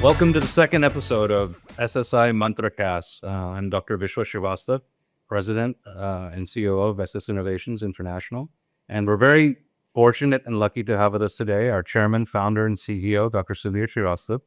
Welcome to the second episode of SSI Mantracast. I'm Dr. Vishwa Srivastava, President and COO of SS Innovations International. And we're very fortunate and lucky to have with us today our Chairman, Founder, and CEO, Dr. Sudhir Srivastava.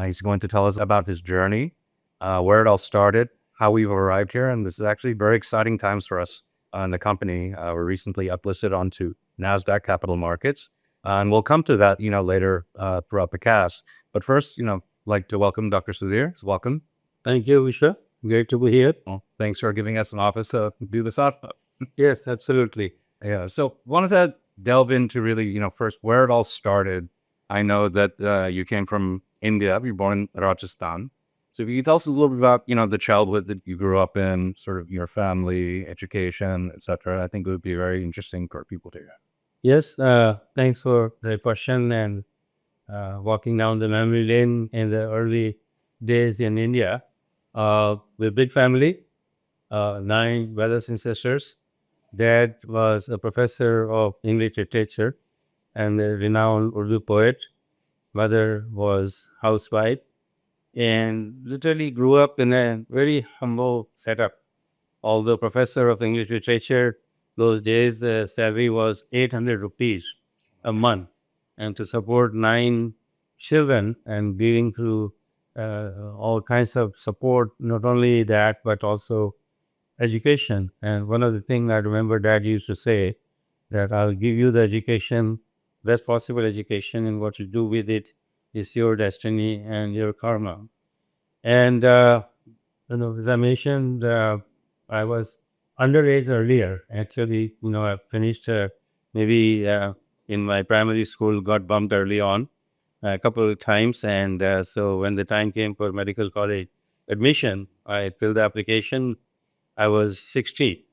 He's going to tell us about his journey, where it all started, how we've arrived here. And this is actually very exciting times for us in the company. We're recently uplisted onto NASDAQ Capital Markets. And we'll come to that, later throughout the cast. But first, like to welcome Dr. Sudhir. So welcome. Thank you, Vishwa. Great to be here. Well, thanks for giving us an office to do this up. Yes, absolutely. Yeah. So wanted to delve into really, first where it all started. I know that you came from India. You were born in Rajasthan. So if you could tell us a little bit about, the childhood that you grew up in, sort of your family, education, etc. I think it would be very interesting for people to hear. Yes, thanks for the question. And walking down the memory lane in the early days in India, we're a big family, 9 brothers and sisters. Dad was a professor of English literature and a renowned Urdu poet. Mother was housewife and literally grew up in a very humble setup. Although professor of English literature, those days the salary was 800 rupees a month, and to support 9 children and dealing through all kinds of support, not only that but also education. And one of the things I remember Dad used to say that I'll give you the education, best possible education, and what you do with it is your destiny and your karma. And as I mentioned, I was underage earlier. Actually, I finished maybe in my primary school, got bumped early on a couple of times. And so when the time came for medical college admission, I filled the application. I was 16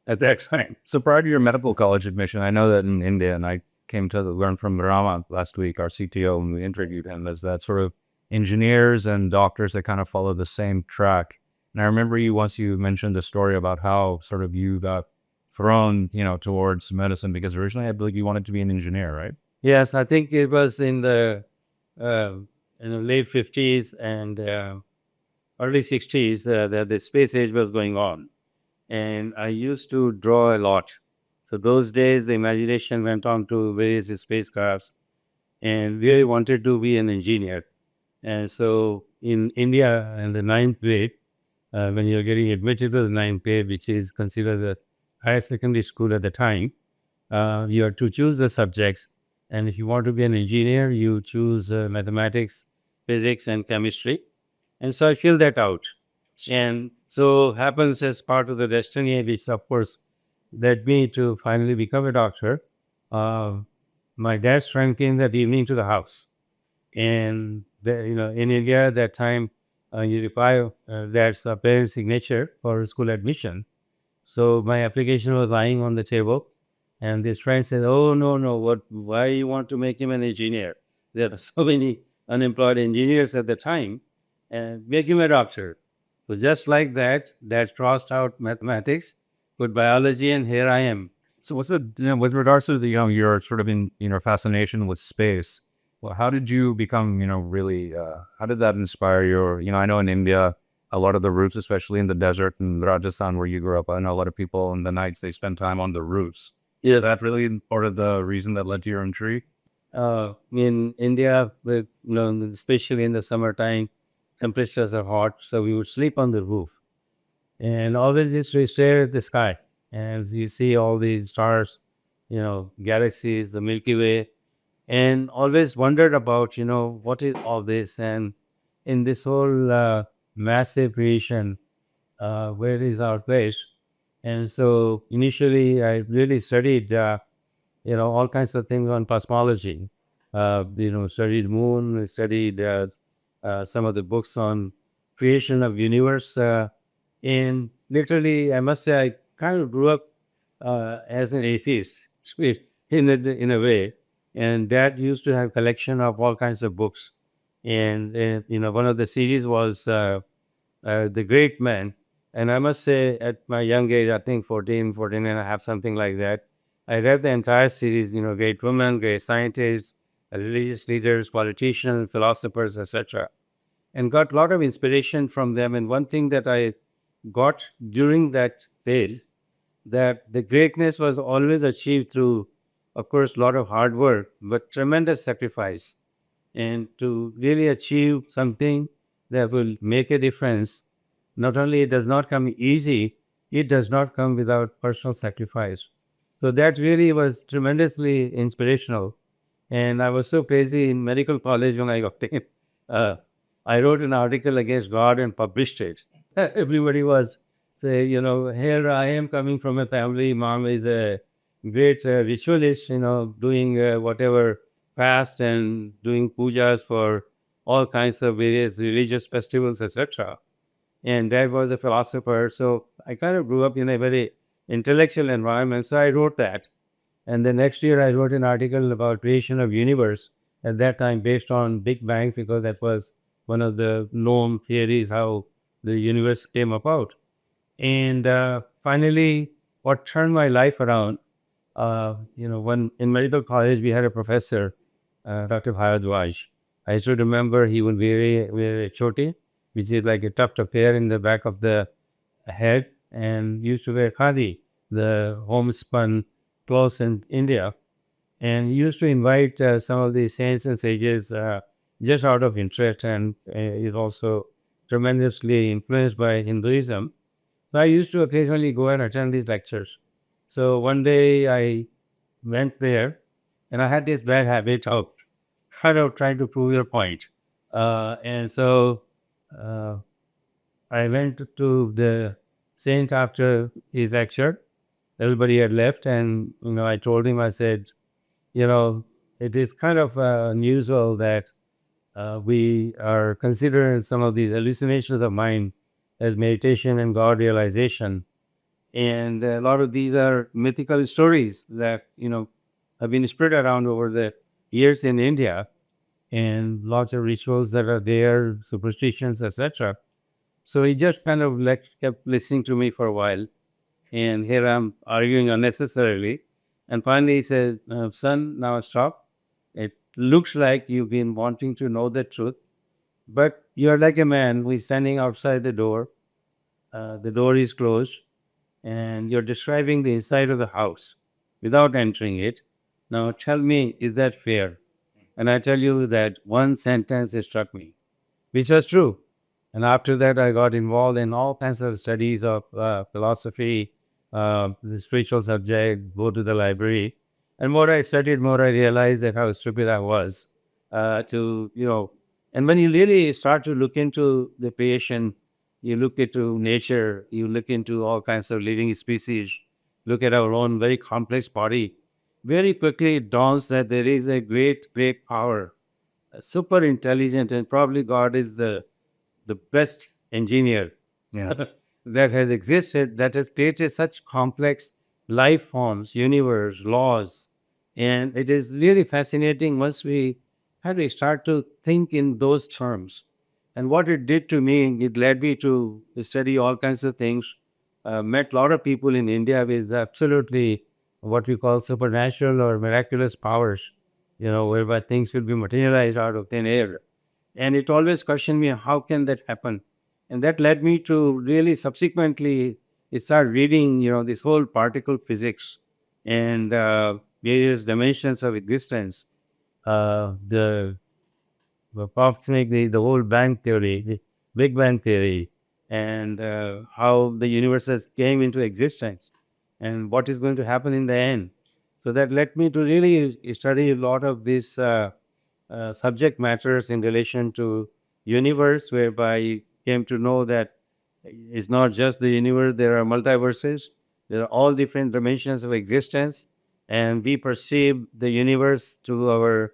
at that time. So prior to your medical college admission, I know that in India, and I came to learn from Rama last week, our CTO, when we interviewed him, is that sort of engineers and doctors that kind of follow the same track. And I remember once you mentioned the story about how sort of you got thrown, towards medicine, because originally I believe you wanted to be an engineer, right? Yes, I think it was in the late 50s and early 60s that the space age was going on. And I used to draw a lot. So those days, the imagination went on to various spacecrafts and really wanted to be an engineer. And so in India, in the 9th grade, when you're getting admitted to the 9th grade, which is considered the higher secondary school at the time, you are to choose the subjects. And if you want to be an engineer, you choose mathematics, physics, and chemistry. And so I filled that out. And so happens as part of the destiny, which of course led me to finally become a doctor. My dad's friend came that evening to the house. And in India at that time, you require that's a parent signature for school admission. So my application was lying on the table, and this friend said, "Oh no, why you want to make him an engineer? There are so many unemployed engineers at the time, and make him a doctor." So just like that, that crossed out mathematics, put biology, and here I am. So what's the, with regards to the, your sort of fascination with space, well, how did you become, really, how did that inspire your, I know in India, a lot of the routes, especially in the desert in Rajasthan where you grew up, I know a lot of people in the nights, they spend time on the roofs. Yes. Is that really part of the reason that led to your intrigue? In India, especially in the summertime, temperatures are hot, so we would sleep on the roof. And always just we stare at the sky, and you see all these stars, galaxies, the Milky Way, and always wondered about, what is all this? And in this whole massive creation, where is our place? And so initially, I really studied, all kinds of things on cosmology. Studied moon, studied some of the books on creation of universe. And literally, I must say, I kind of grew up as an atheist in a way. And Dad used to have collection of all kinds of books. And one of the series was The Great Man. And I must say, at my young age, I think 14 and a half, something like that, I read the entire series, great women, great scientists, religious leaders, politicians, philosophers, etc. and got a lot of inspiration from them. And one thing that I got during that phase, that the greatness was always achieved through, of course, a lot of hard work, but tremendous sacrifice. And to really achieve something that will make a difference, not only it does not come easy, it does not come without personal sacrifice. So that really was tremendously inspirational. And I was so crazy in medical college when I got in. Uh, I wrote an article against God and published it. Everybody was say, here I am coming from a family. Mom is a great ritualist, doing whatever fast and doing pujas for all kinds of various religious festivals, etc. And dad was a philosopher. So I kind of grew up in a very intellectual environment. So I wrote that. And the next year I wrote an article about creation of universe at that time based on Big Bang, because that was one of the known theories how the universe came about. And finally, what turned my life around, when in medical college we had a professor, Dr. Bharadwaj. I still remember he would wear a choti, which is like a tuft of hair in the back of the head, and used to wear khadi, the homespun clothes in India. And he used to invite some of the saints and sages just out of interest, and is also tremendously influenced by Hinduism. So I used to occasionally go and attend these lectures. So one day I went there, and I had this bad habit of kind of trying to prove your point. And so uh, I went to the saint after his lecture. Everybody had left, and I told him, I said, it is kind of unusual that we are considering some of these hallucinations of mind as meditation and God realization. And a lot of these are mythical stories that, have been spread around over the years in India, and lots of rituals that are there, superstitions, etc. So he just kind of kept listening to me for a while. And here I'm arguing unnecessarily. And finally he said, son, now stop. It looks like you've been wanting to know the truth, but you're like a man who is standing outside the door. The door is closed, and you're describing the inside of the house without entering it. Now tell me, is that fair? And I tell you that one sentence struck me, which was true. And after that, I got involved in all kinds of studies of philosophy, the spiritual subject, go to the library. And more I studied, more I realized that how stupid I was and when you really start to look into the creation, you look into nature, you look into all kinds of living species, look at our own very complex body, very quickly it dawns that there is a great, great power, super intelligent, and probably God is the best engineer Yeah. that has existed, that has created such complex life forms, universe, laws. And it is really fascinating once we had to start to think in those terms. And what it did to me, it led me to study all kinds of things. Met a lot of people in India with absolutely what we call supernatural or miraculous powers, whereby things will be materialized out of thin air. And it always questioned me, how can that happen? And that led me to really subsequently start reading, this whole particle physics and various dimensions of existence, the cosmic, the whole bang theory, the Big Bang theory, and how the universes came into existence and what is going to happen in the end. So that led me to really study a lot of these subject matters in relation to universe, whereby I came to know that it's not just the universe, there are multiverses, there are all different dimensions of existence, and we perceive the universe through our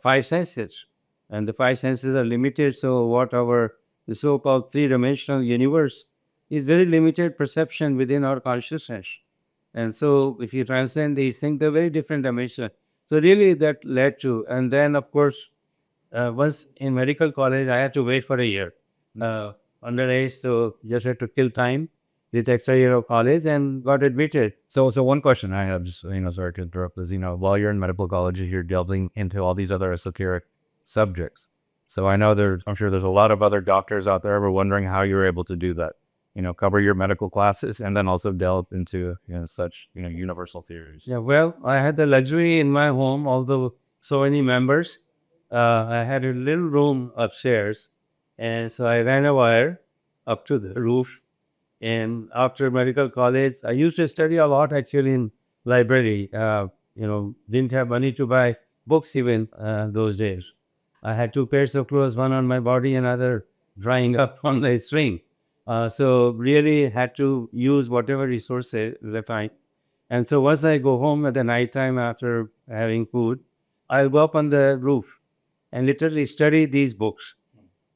five senses. And the five senses are limited, so what our the so-called three-dimensional universe is very limited perception within our consciousness. And so if you transcend these things, they're very different dimensions. So really that led to, and then of course, once in medical college, I had to wait for a year. Underage, so just had to kill time, did extra year of college and got admitted. So one question I have, just sorry to interrupt, is while you're in medical college, you're delving into all these other esoteric subjects. So I know I'm sure there's a lot of other doctors out there who are wondering how you're able to do that. Cover your medical classes and then also delve into such universal theories. Yeah, well, I had the luxury in my home, although so many members. I had a little room upstairs, and so I ran a wire up to the roof. And after medical college, I used to study a lot actually in library. Didn't have money to buy books even those days. I had two pairs of clothes, one on my body, another drying up on the string. So really had to use whatever resources I find. And so once I go home at the night time after having food, I'll go up on the roof and literally study these books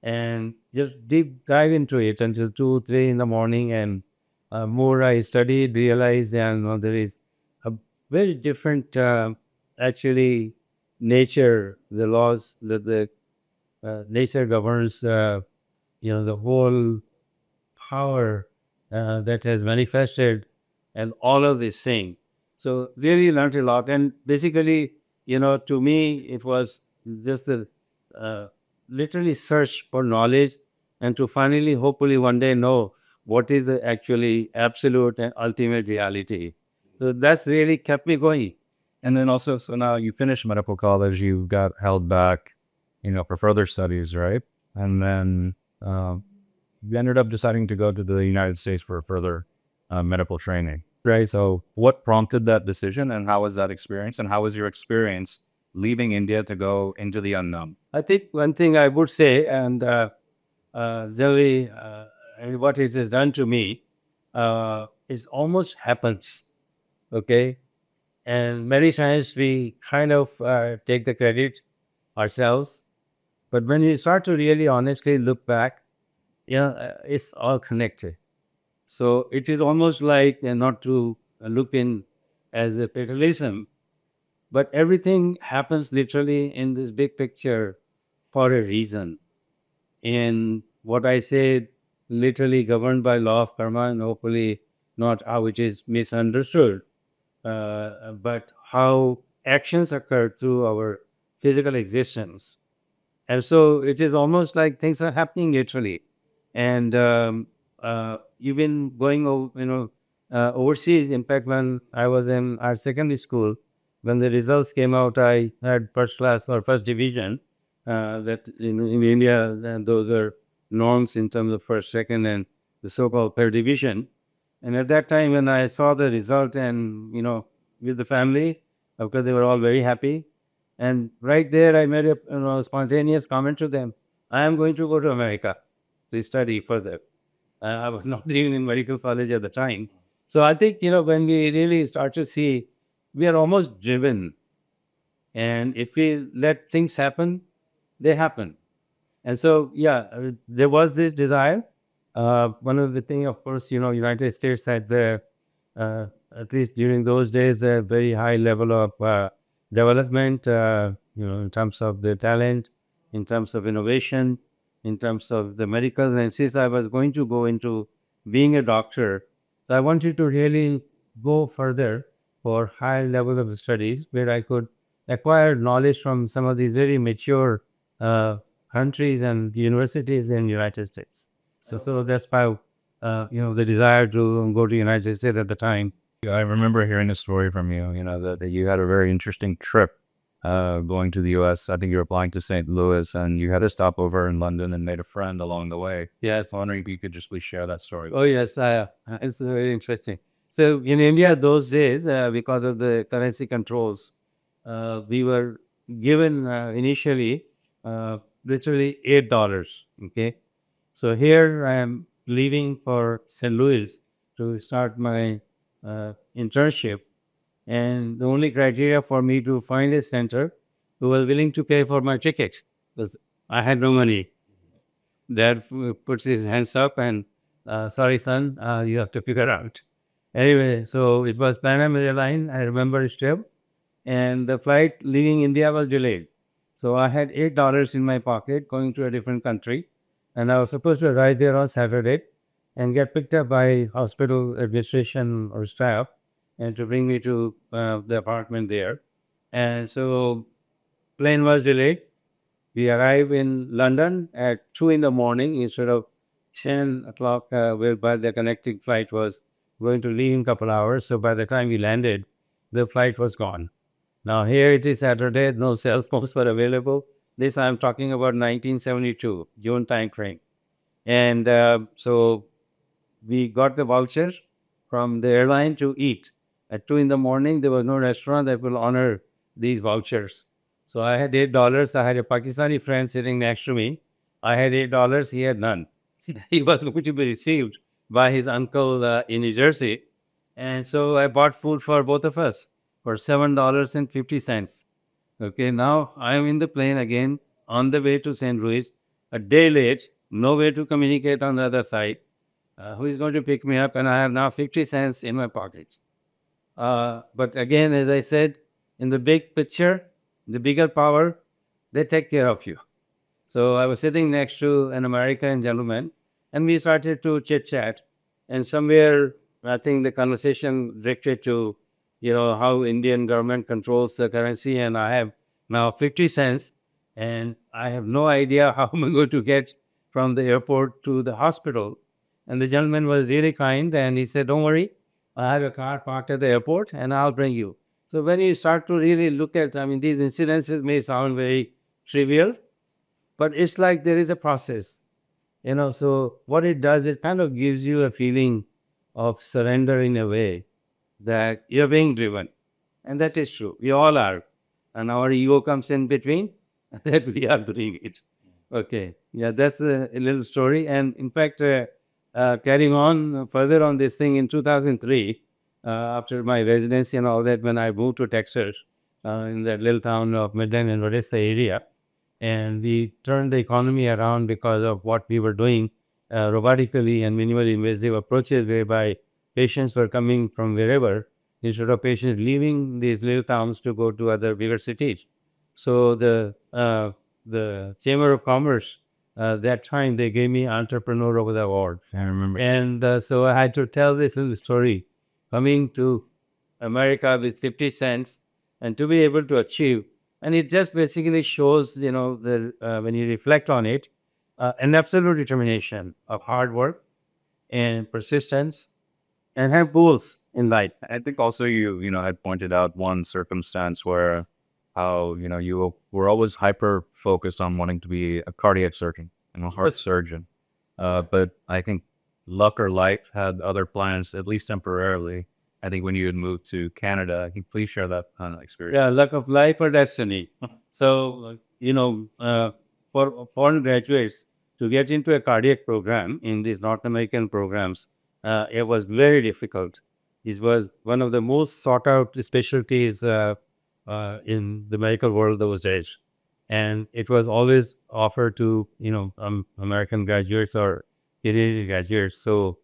and just deep dive into it until 2, 3 in the morning. And more I studied, realized, there is a very different, actually, nature, the laws that the nature governs, the whole power that has manifested and all of this thing. So really learned a lot. And basically, to me, it was just the uh, literally search for knowledge and to finally, hopefully one day know what is the actually absolute and ultimate reality. So that's really kept me going. And then also, so now you finished medical college, you got held back, for further studies, right? And then you ended up deciding to go to the United States for further medical training, right? So what prompted that decision and how was that experience? And how was your experience leaving India to go into the unknown? I think one thing I would say, and really, what it has done to me is almost happens, okay? And many times we kind of take the credit ourselves. But when you start to really honestly look back, it's all connected. So it is almost like, not to look in as a fatalism, but everything happens literally in this big picture for a reason. And what I say, literally governed by law of karma, and hopefully not how it is misunderstood, but how actions occur through our physical existence. And so it is almost like things are happening literally. And even going overseas, in fact, when I was in our secondary school, when the results came out, I had first class or first division. That in India, those are norms in terms of first, second, and the so-called third division. And at that time, when I saw the result, and with the family, of course, they were all very happy. And right there, I made a spontaneous comment to them. I am going to go to America to study further. I was not even in medical college at the time. So I think, when we really start to see, we are almost driven. And if we let things happen, they happen. And so, yeah, there was this desire. One of the things, of course, United States had at least during those days, a very high level of development, in terms of the talent, in terms of innovation, in terms of the medical. And since I was going to go into being a doctor, I wanted to really go further for high level of studies where I could acquire knowledge from some of these very mature uh, countries and universities in United States. So that's why the desire to go to United States at the time. I remember hearing a story from you, that you had a very interesting trip going to the US. I think you were applying to St. Louis and you had a stopover in London and made a friend along the way. Yes. I was wondering if you could just please share that story. Oh yes, it's very interesting. So in India those days, because of the currency controls, we were given initially literally $8. Okay, so here I am leaving for St. Louis to start my internship, and the only criteria for me to find a center who was willing to pay for my ticket, because I had no money. Dad puts his hands up and, sorry, son, you have to figure out. Anyway, so it was Pan Am Airline. I remember it still. And the flight leaving India was delayed. So I had $8 in my pocket going to a different country. And I was supposed to arrive there on Saturday and get picked up by hospital administration or staff and to bring me to the apartment there. And so plane was delayed. We arrive in London at 2 in the morning instead of 10 o'clock, whereby the connecting flight was going to leave in a couple hours. So by the time we landed, the flight was gone. Now here it is Saturday, no cell phones were available. This I'm talking about 1972, June time frame. And so we got the vouchers from the airline to eat. At 2 in the morning, there was no restaurant that will honor these vouchers. So I had $8. I had a Pakistani friend sitting next to me. I had $8. He had none. He was going to be received by his uncle in New Jersey. And so I bought food for both of us for $7.50. Okay, now I am in the plane again on the way to St. Louis, a day late, no way to communicate on the other side. Who is going to pick me up? And I have now 50 cents in my pocket. But again, as I said, in the big picture, the bigger power, they take care of you. So I was sitting next to an American gentleman, and we started to chit chat. And somewhere, I think the conversation drifted to, how Indian government controls the currency, and I have now 50 cents, and I have no idea how I'm going to get from the airport to the hospital. And the gentleman was really kind, and he said, "Don't worry, I have a car parked at the airport, and I'll bring you." So when you start to really look at, these incidences may sound very trivial, but it's like there is a process, so what it does, it kind of gives you a feeling of surrender in a way that you're being driven. And that is true. We all are. And our ego comes in between that we are doing it. Okay. Yeah, that's a little story. And in fact, carrying on further on this thing in 2003, after my residency and all that, when I moved to Texas, in that little town of Midland and Odessa area, and we turned the economy around because of what we were doing robotically and minimally invasive approaches, whereby patients were coming from wherever instead of patients leaving these little towns to go to other bigger cities. So the Chamber of Commerce that time they gave me Entrepreneur of the Award. I remember. And so I had to tell this little story, coming to America with 50 cents and to be able to achieve. And it just basically shows, when you reflect on it, an absolute determination of hard work and persistence and have goals in life. I think also you had pointed out one circumstance where how, you were always hyper focused on wanting to be a cardiac surgeon and a heart Yes. surgeon. But I think luck or life had other plans, at least temporarily. I think when you had moved to Canada, can you please share that experience? Yeah, luck of life or destiny. So, for foreign graduates to get into a cardiac program in these North American programs, it was very difficult. It was one of the most sought out specialties in the medical world those days. And it was always offered to, American graduates or Canadian graduates. So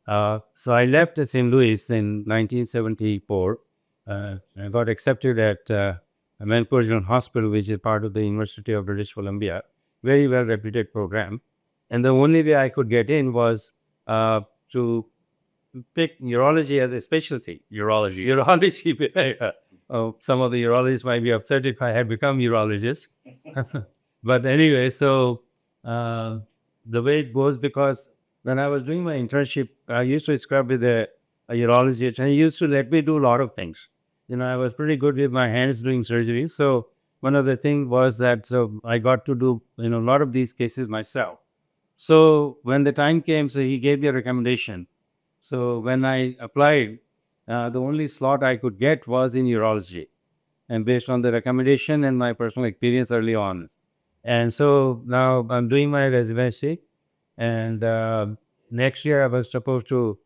I left St. Louis in 1974. I got accepted at Vancouver General Hospital, which is part of the University of British Columbia, very well reputed program. And the only way I could get in was to pick neurology as a specialty. Urology. Urology. Some of the urologists might be upset if I had become urologist. But anyway, so the way it goes, because when I was doing my internship, I used to scrub with a urologist, and he used to let me do a lot of things. I was pretty good with my hands doing surgery. So one of the things was that so I got to do a lot of these cases myself. So when the time came, so he gave me a recommendation. So when I applied, the only slot I could get was in urology, and based on the recommendation and my personal experience early on. And so now I'm doing my residency, and next year I was supposed to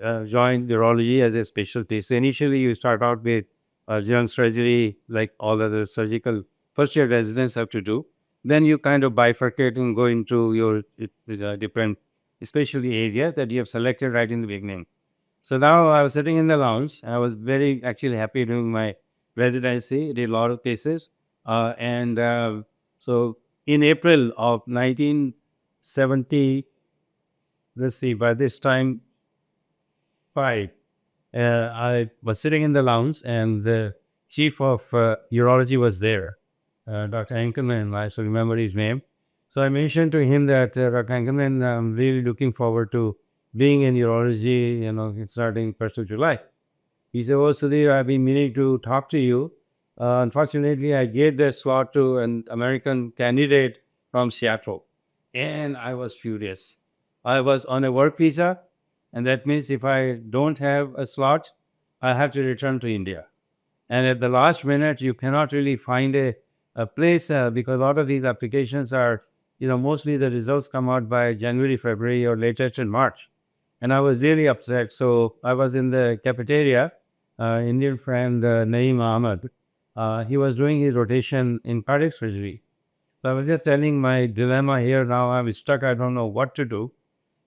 join urology as a specialty. So initially you start out with general surgery, like all other surgical first year residents have to do. Then you kind of bifurcate and go into your different specialty area that you have selected right in the beginning. So now I was sitting in the lounge. I was very actually happy doing my residency. Did a lot of cases, and so in April of 1970, let's see, by this time, I was sitting in the lounge, and the chief of urology was there, Dr. Ankerman, I still remember his name. So I mentioned to him that, Dr. Ankerman, I'm really looking forward to being in urology, starting 1st of July. He said, "Oh, Sudhir, I've been meaning to talk to you. Unfortunately, I gave the slot to an American candidate from Seattle." And I was furious. I was on a work visa, and that means if I don't have a slot, I have to return to India. And at the last minute, you cannot really find a place because a lot of these applications are, mostly the results come out by January, February, or latest in March. And I was really upset. So I was in the cafeteria, Indian friend Naeem Ahmed. He was doing his rotation in cardiac surgery. So I was just telling my dilemma here now. I'm stuck. I don't know what to do.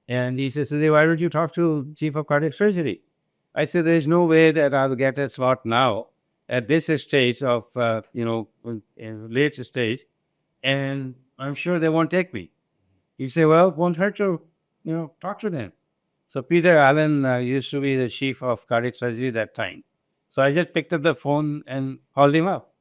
And he says, "Sudhir, why don't you talk to chief of cardiac surgery?" I said, "There's no way that I'll get a slot now at this stage of, late stage, and I'm sure they won't take me." He said, "Well, it won't hurt to, talk to them." So Peter Allen used to be the chief of cardiac surgery that time. So I just picked up the phone and called him up.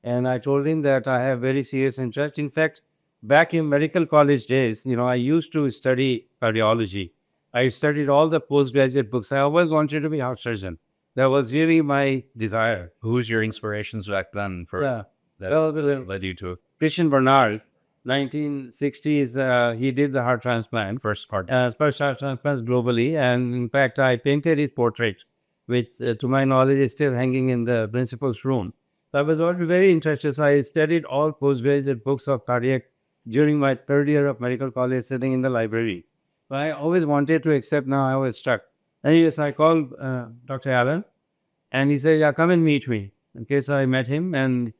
And I told him that I have very serious interest. In fact, back in medical college days, I used to study cardiology. I studied all the postgraduate books. I always wanted to be heart surgeon. That was really my desire. Who's your inspirations back then for Yeah. that Well, led you to Christian Bernard, 1960s, he did the heart transplant. first part? First heart transplants globally. And in fact, I painted his portrait, which to my knowledge is still hanging in the principal's room. So I was already very interested. So I studied all postgraduate books of cardiac during my third year of medical college, sitting in the library. But I always wanted to accept. Now I was stuck. And yes, I called Dr. Allen, and he said, "Yeah, come and meet me." Okay, so I met him, and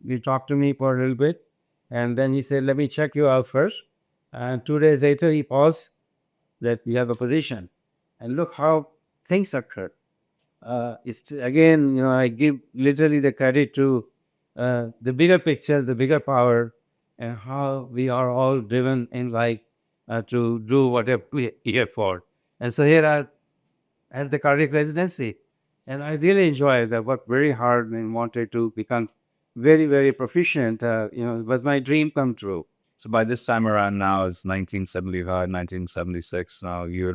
he talked to me for a little bit. And then he said, "Let me check you out first." And 2 days later, he paused that we have a position. And look how things occurred. It's again, I give literally the credit to the bigger picture, the bigger power, and how we are all driven in life to do whatever we're here for. And so here I at the cardiac residency, and I really enjoyed that. Worked very hard and wanted to become very, very proficient. It was my dream come true. So by this time around now, it's 1975, 1976. Now you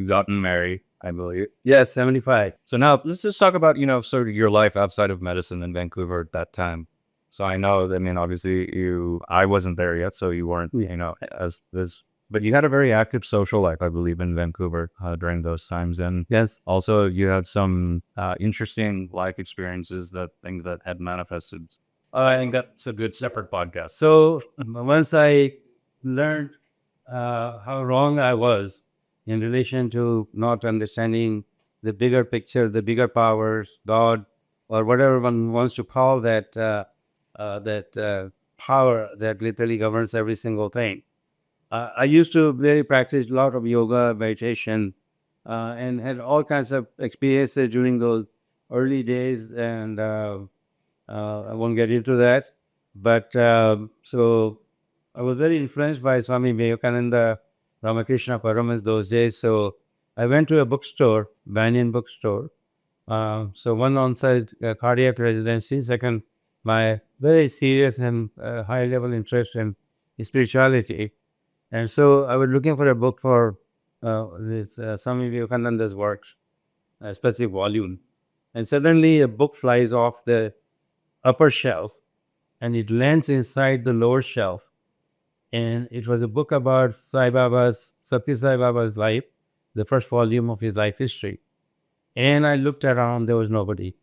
gotten married, I believe. Yes, 75. So now let's just talk about, sort of your life outside of medicine in Vancouver at that time. So I know, I mean, obviously I wasn't there yet, so you weren't, but you had a very active social life, I believe, in Vancouver during those times. And Yes. also you had some interesting life experiences that had manifested. I think that's a good separate podcast. So once I learned how wrong I was in relation to not understanding the bigger picture, the bigger powers, God, or whatever one wants to call that power that literally governs every single thing. I used to really practice a lot of yoga, meditation, and had all kinds of experiences during those early days. And I won't get into that. But so I was very influenced by Swami Vivekananda, Ramakrishna Paramas those days. So I went to a bookstore, Banyan bookstore. So one on-site cardiac residency. Second, my very serious and high-level interest in spirituality. And so I was looking for a book for this Swami Vivekananda's works, a specific volume. And suddenly a book flies off the upper shelf and it lands inside the lower shelf. And it was a book about Satya Sai Baba's life, the first volume of his life history. And I looked around, there was nobody.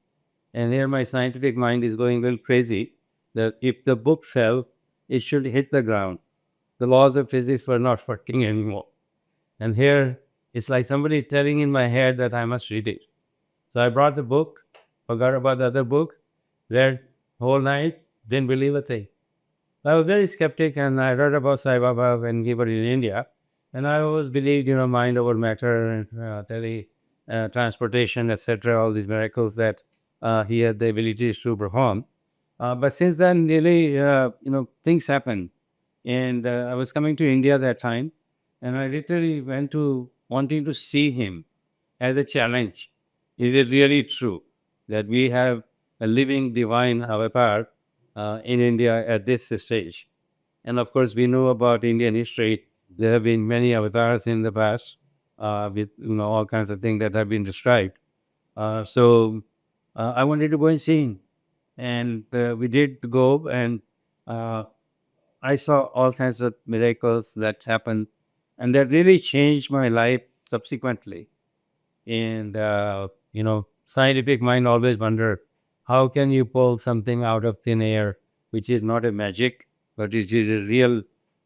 And here my scientific mind is going a little crazy that if the book fell, it should hit the ground. The laws of physics were not working anymore. And here it's like somebody telling in my head that I must read it. So I brought the book, forgot about the other book, read whole night, didn't believe a thing. I was very skeptic, and I read about Sai Baba when he was in India. And I always believed, mind over matter and transportation, etc., all these miracles that he had the ability to perform. But since then, really, things happened. And I was coming to India that time, and I literally went to wanting to see him as a challenge. Is it really true that we have a living divine avatar in India at this stage. And of course, we know about Indian history. There have been many avatars in the past with all kinds of things that have been described. So I wanted to go and see him, and we did go, and uh, I saw all kinds of miracles that happened, and that really changed my life subsequently. And scientific mind always wonder how can you pull something out of thin air, which is not a magic, but it is a real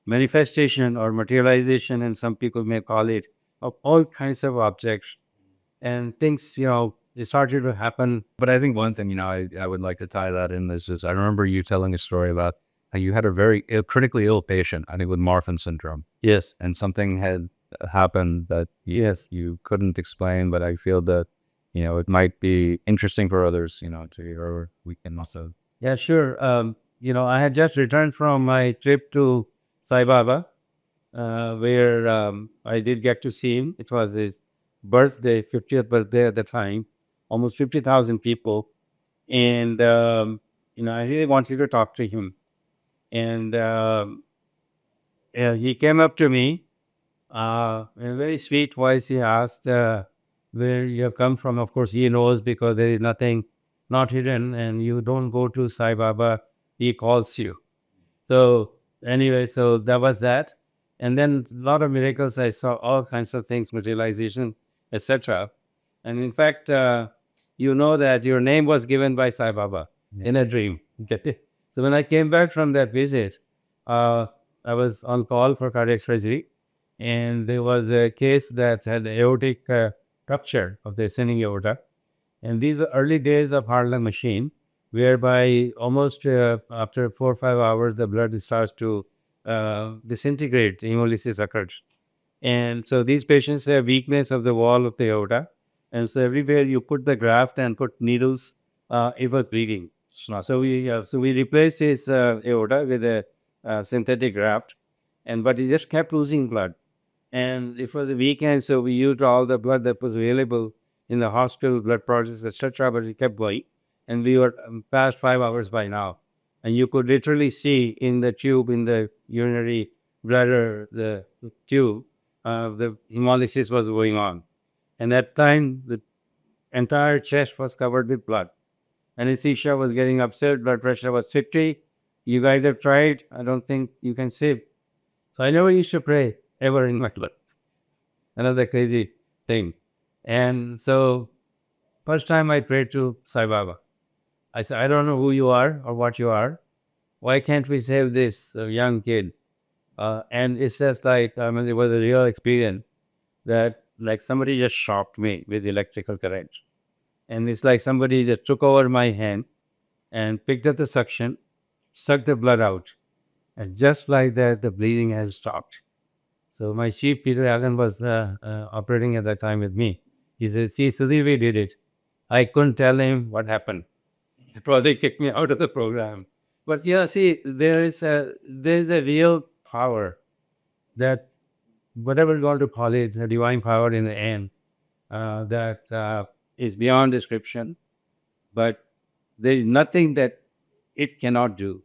manifestation or materialization, and some people may call it, of all kinds of objects and things. It started to happen. But I think one thing, I would like to tie that in is just, I remember you telling a story about how you had a very critically ill patient, I think with Marfan syndrome, Yes, and something had happened that yes, you couldn't explain, but I feel that, it might be interesting for others, to hear, or we can also. yeah, sure. I had just returned from my trip to Sai Baba, where I did get to see him. It was his birthday, 50th birthday at the time, almost 50,000 people. And, I really wanted to talk to him. And yeah, he came up to me in a very sweet voice. He asked where you have come from. Of course, he knows because there is nothing not hidden, and you don't go to Sai Baba, he calls you. So anyway, so that was that. And then a lot of miracles. I saw all kinds of things, materialization, etc. And in fact, you know that your name was given by Sai Baba in a dream. Okay. So when I came back from that visit, uh, I was on call for cardiac surgery, and there was a case that had aortic rupture of the ascending aorta. And these are early days of heart lung machine, whereby almost after 4 or 5 hours, the blood starts to disintegrate, hemolysis occurs. And so these patients have weakness of the wall of the aorta. And so everywhere you put the graft and put needles, it was bleeding. So we replaced his aorta with a synthetic graft, but he just kept losing blood. And it was a weekend, so we used all the blood that was available in the hospital, blood products, etc. But it kept going, and we were past 5 hours by now, and you could literally see in the tube, in the urinary bladder, the tube, the hemolysis was going on, and at time the entire chest was covered with blood. Anesthesia was getting upset, blood pressure was 50. You guys have tried. I don't think you can save. So I never used to pray ever in my life. Another crazy thing. And so first time I prayed to Sai Baba. I said, I don't know who you are or what you are. Why can't we save this young kid? And it's just like, it was a real experience that like somebody just shocked me with electrical current. And it's like somebody just took over my hand and picked up the suction, sucked the blood out. And just like that, the bleeding has stopped. So my chief, Peter Allen, was operating at that time with me. He said, see, Sudhir, we did it. I couldn't tell him what happened. He probably kicked me out of the program. But yeah, see, there's a real power that whatever you want to call it, it's a divine power in the end that is beyond description. But there is nothing that it cannot do.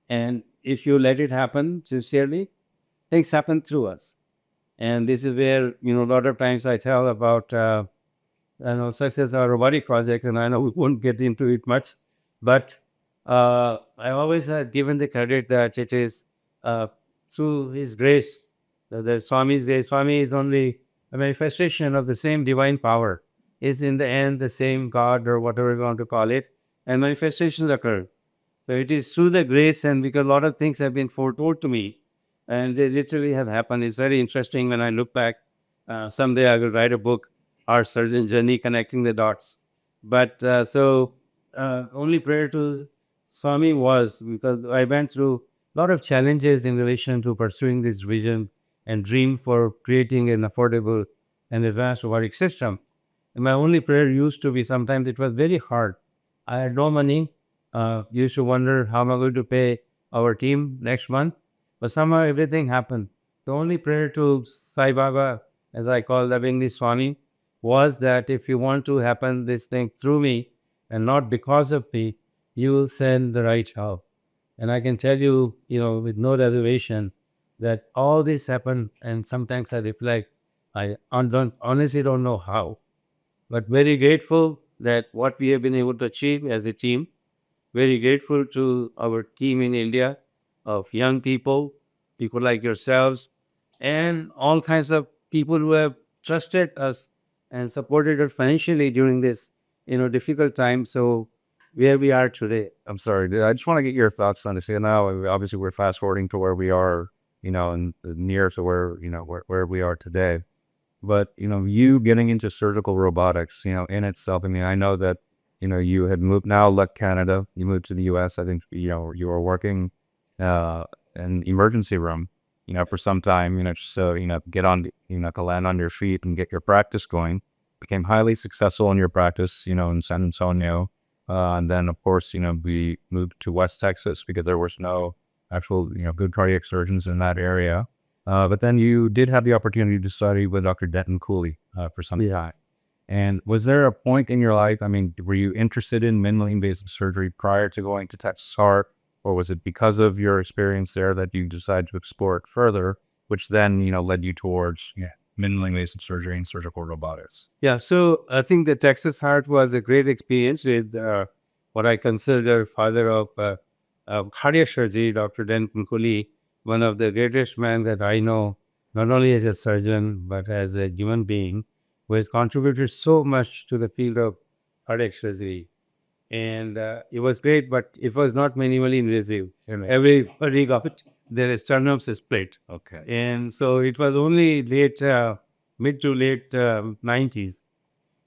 And if you let it happen sincerely, things happen through us. And this is where, a lot of times I tell about, such as our robotic project, and I know we won't get into it much, but I always have given the credit that it is through His grace, the Swami's grace. Swami is only a manifestation of the same divine power, is in the end the same God or whatever you want to call it, and manifestations occur. So it is through the grace, and because a lot of things have been foretold to me, and they literally have happened. It's very interesting when I look back. Someday I will write a book, Our Surgeon Journey, connecting the dots. But only prayer to Swami was because I went through a lot of challenges in relation to pursuing this vision and dream for creating an affordable and advanced robotic system. And my only prayer used to be sometimes it was very hard. I had no money. Used to wonder how am I going to pay our team next month. But somehow everything happened. The only prayer to Sai Baba, as I call lovingly Swami, was that if you want to happen this thing through me and not because of me, you will send the right help. And I can tell you, with no reservation, that all this happened. And sometimes I reflect, honestly don't know how, but very grateful that what we have been able to achieve as a team. Very grateful to our team in India of young people, people like yourselves, and all kinds of people who have trusted us and supported us financially during this, difficult time. So where we are today. I'm sorry. I just want to get your thoughts on this. Now, obviously, we're fast forwarding to where we are, and near to where, where we are today. But, you getting into surgical robotics, in itself, I mean, I know that, you had left Canada, you moved to the US. I think, you were working uh, in emergency room, for some time, just so, get on, to land on your feet and get your practice going. Became highly successful in your practice, in San Antonio. And then, of course, we moved to West Texas because there was no actual, good cardiac surgeons in that area. But then you did have the opportunity to study with Dr. Denton Cooley for some time. And was there a point in your life, I mean, were you interested in minimally invasive surgery prior to going to Texas Heart? Or was it because of your experience there that you decided to explore it further, which then, led you towards minimally invasive surgery and surgical robotics? Yeah, so I think the Texas Heart was a great experience with what I consider father of cardiac surgery, Dr. Denton Cooley, one of the greatest men that I know, not only as a surgeon, but as a human being, who has contributed so much to the field of cardiac surgery. And it was great, but it was not minimally invasive. Everybody got their sternums split. Okay. And so it was only mid to late 90s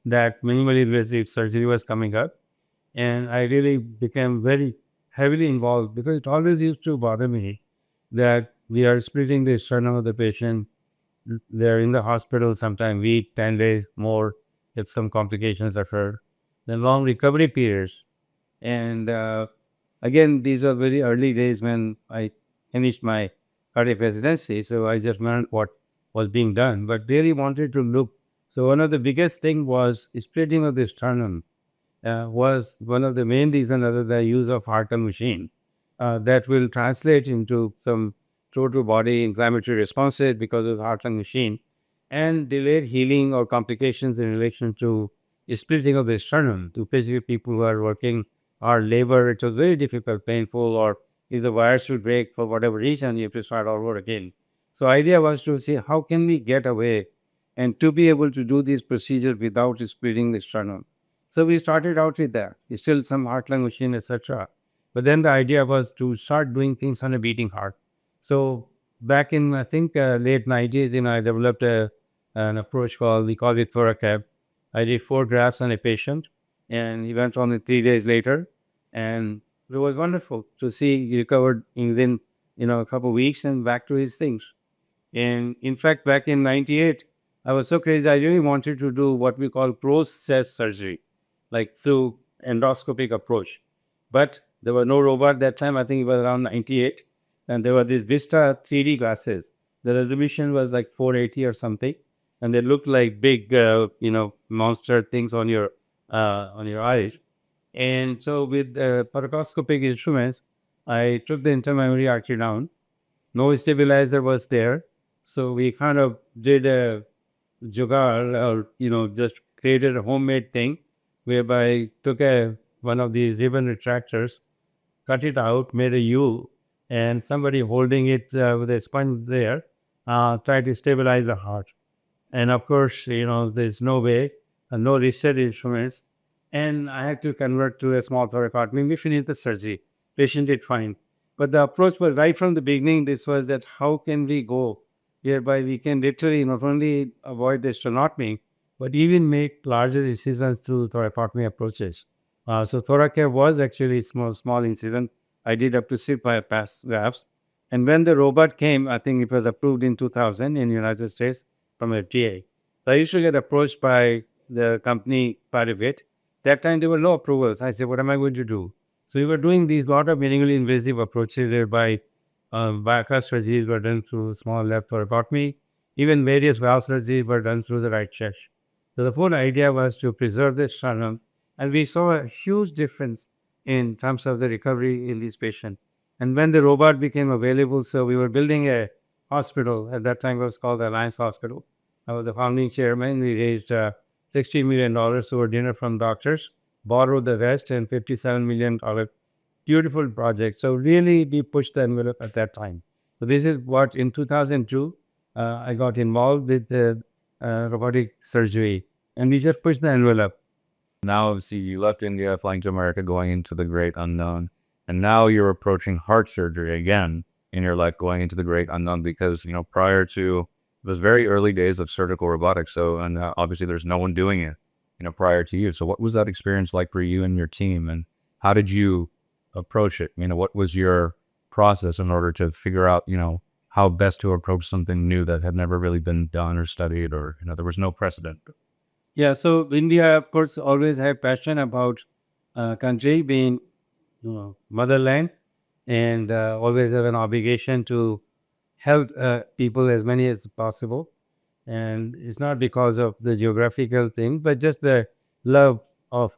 that minimally invasive surgery was coming up. And I really became very heavily involved because it always used to bother me that we are splitting the sternum of the patient. They're in the hospital sometime week, 10 days more if some complications occur. Then long recovery periods. And again, these are very early days when I finished my cardiac residency. So I just learned what was being done, but really wanted to look. So one of the biggest thing was splitting of the sternum was one of the main reasons other the use of heart and machine that will translate into some total body inflammatory responses because of heart and machine and delayed healing or complications in relation to splitting of the sternum to basically people who are working or labor. It was very difficult, painful, or if the wires should break for whatever reason, you have to start all over again. So idea was to see how can we get away and to be able to do this procedure without splitting the sternum. So we started out with that. Still some heart lung machine, etc. But then the idea was to start doing things on a beating heart. So back in I think late 90s, I developed an approach we call it Thoracab. I did 4 grafts on a patient, and he went on it 3 days later, and it was wonderful to see he recovered within a couple of weeks and back to his things. And in fact, back in '98, I was so crazy. I really wanted to do what we call process surgery, like through endoscopic approach. But there was no robot that time. I think it was around '98, and there were these Vista 3D glasses. The resolution was like 480 or something, and they looked like big, monster things on your eyes. And so with paracoscopic instruments, I took the intermammary artery down. No stabilizer was there, so we kind of did a jugaad, or just created a homemade thing whereby took one of these ribbon retractors, cut it out, made a U, and somebody holding it with a sponge there tried to stabilize the heart. And of course, there's no way, no reset instruments. And I had to convert to a small thoracotomy. We finished the surgery. Patient did fine. But the approach was right from the beginning. This was that how can we go whereby we can literally not only avoid the sternotomy, but even make larger incisions through thoracotomy approaches. So thoracare was actually small incision. I did up to 6 bypass grafts. And when the robot came, I think it was approved in 2000 in the United States from FDA. So I used to get approached by the company part of it. That time there were no approvals. I said, what am I going to do? So we were doing these lot of minimally invasive approaches whereby bypass surgeries were done through small left thoracotomy. Even various valve surgeries were done through the right chest. So the whole idea was to preserve the sternum, and we saw a huge difference in terms of the recovery in these patients. And when the robot became available, so we were building a hospital. At that time, it was called the Alliance Hospital. I was the founding chairman. We raised $60 million over dinner from doctors, borrowed the rest, and $57 million. Beautiful project. So really, we pushed the envelope at that time. So this is what in 2002 I got involved with the robotic surgery, and we just pushed the envelope. Now, see, you left India, flying to America, going into the great unknown, and now you're approaching heart surgery again in your life, going into the great unknown because, prior to it was very early days of surgical robotics. So, and obviously there's no one doing it, prior to you. So what was that experience like for you and your team, and how did you approach it? What was your process in order to figure out, how best to approach something new that had never really been done or studied, or, there was no precedent? Yeah, so India, of course, always had passion about country being motherland, and always have an obligation to help people as many as possible. And it's not because of the geographical thing, but just the love of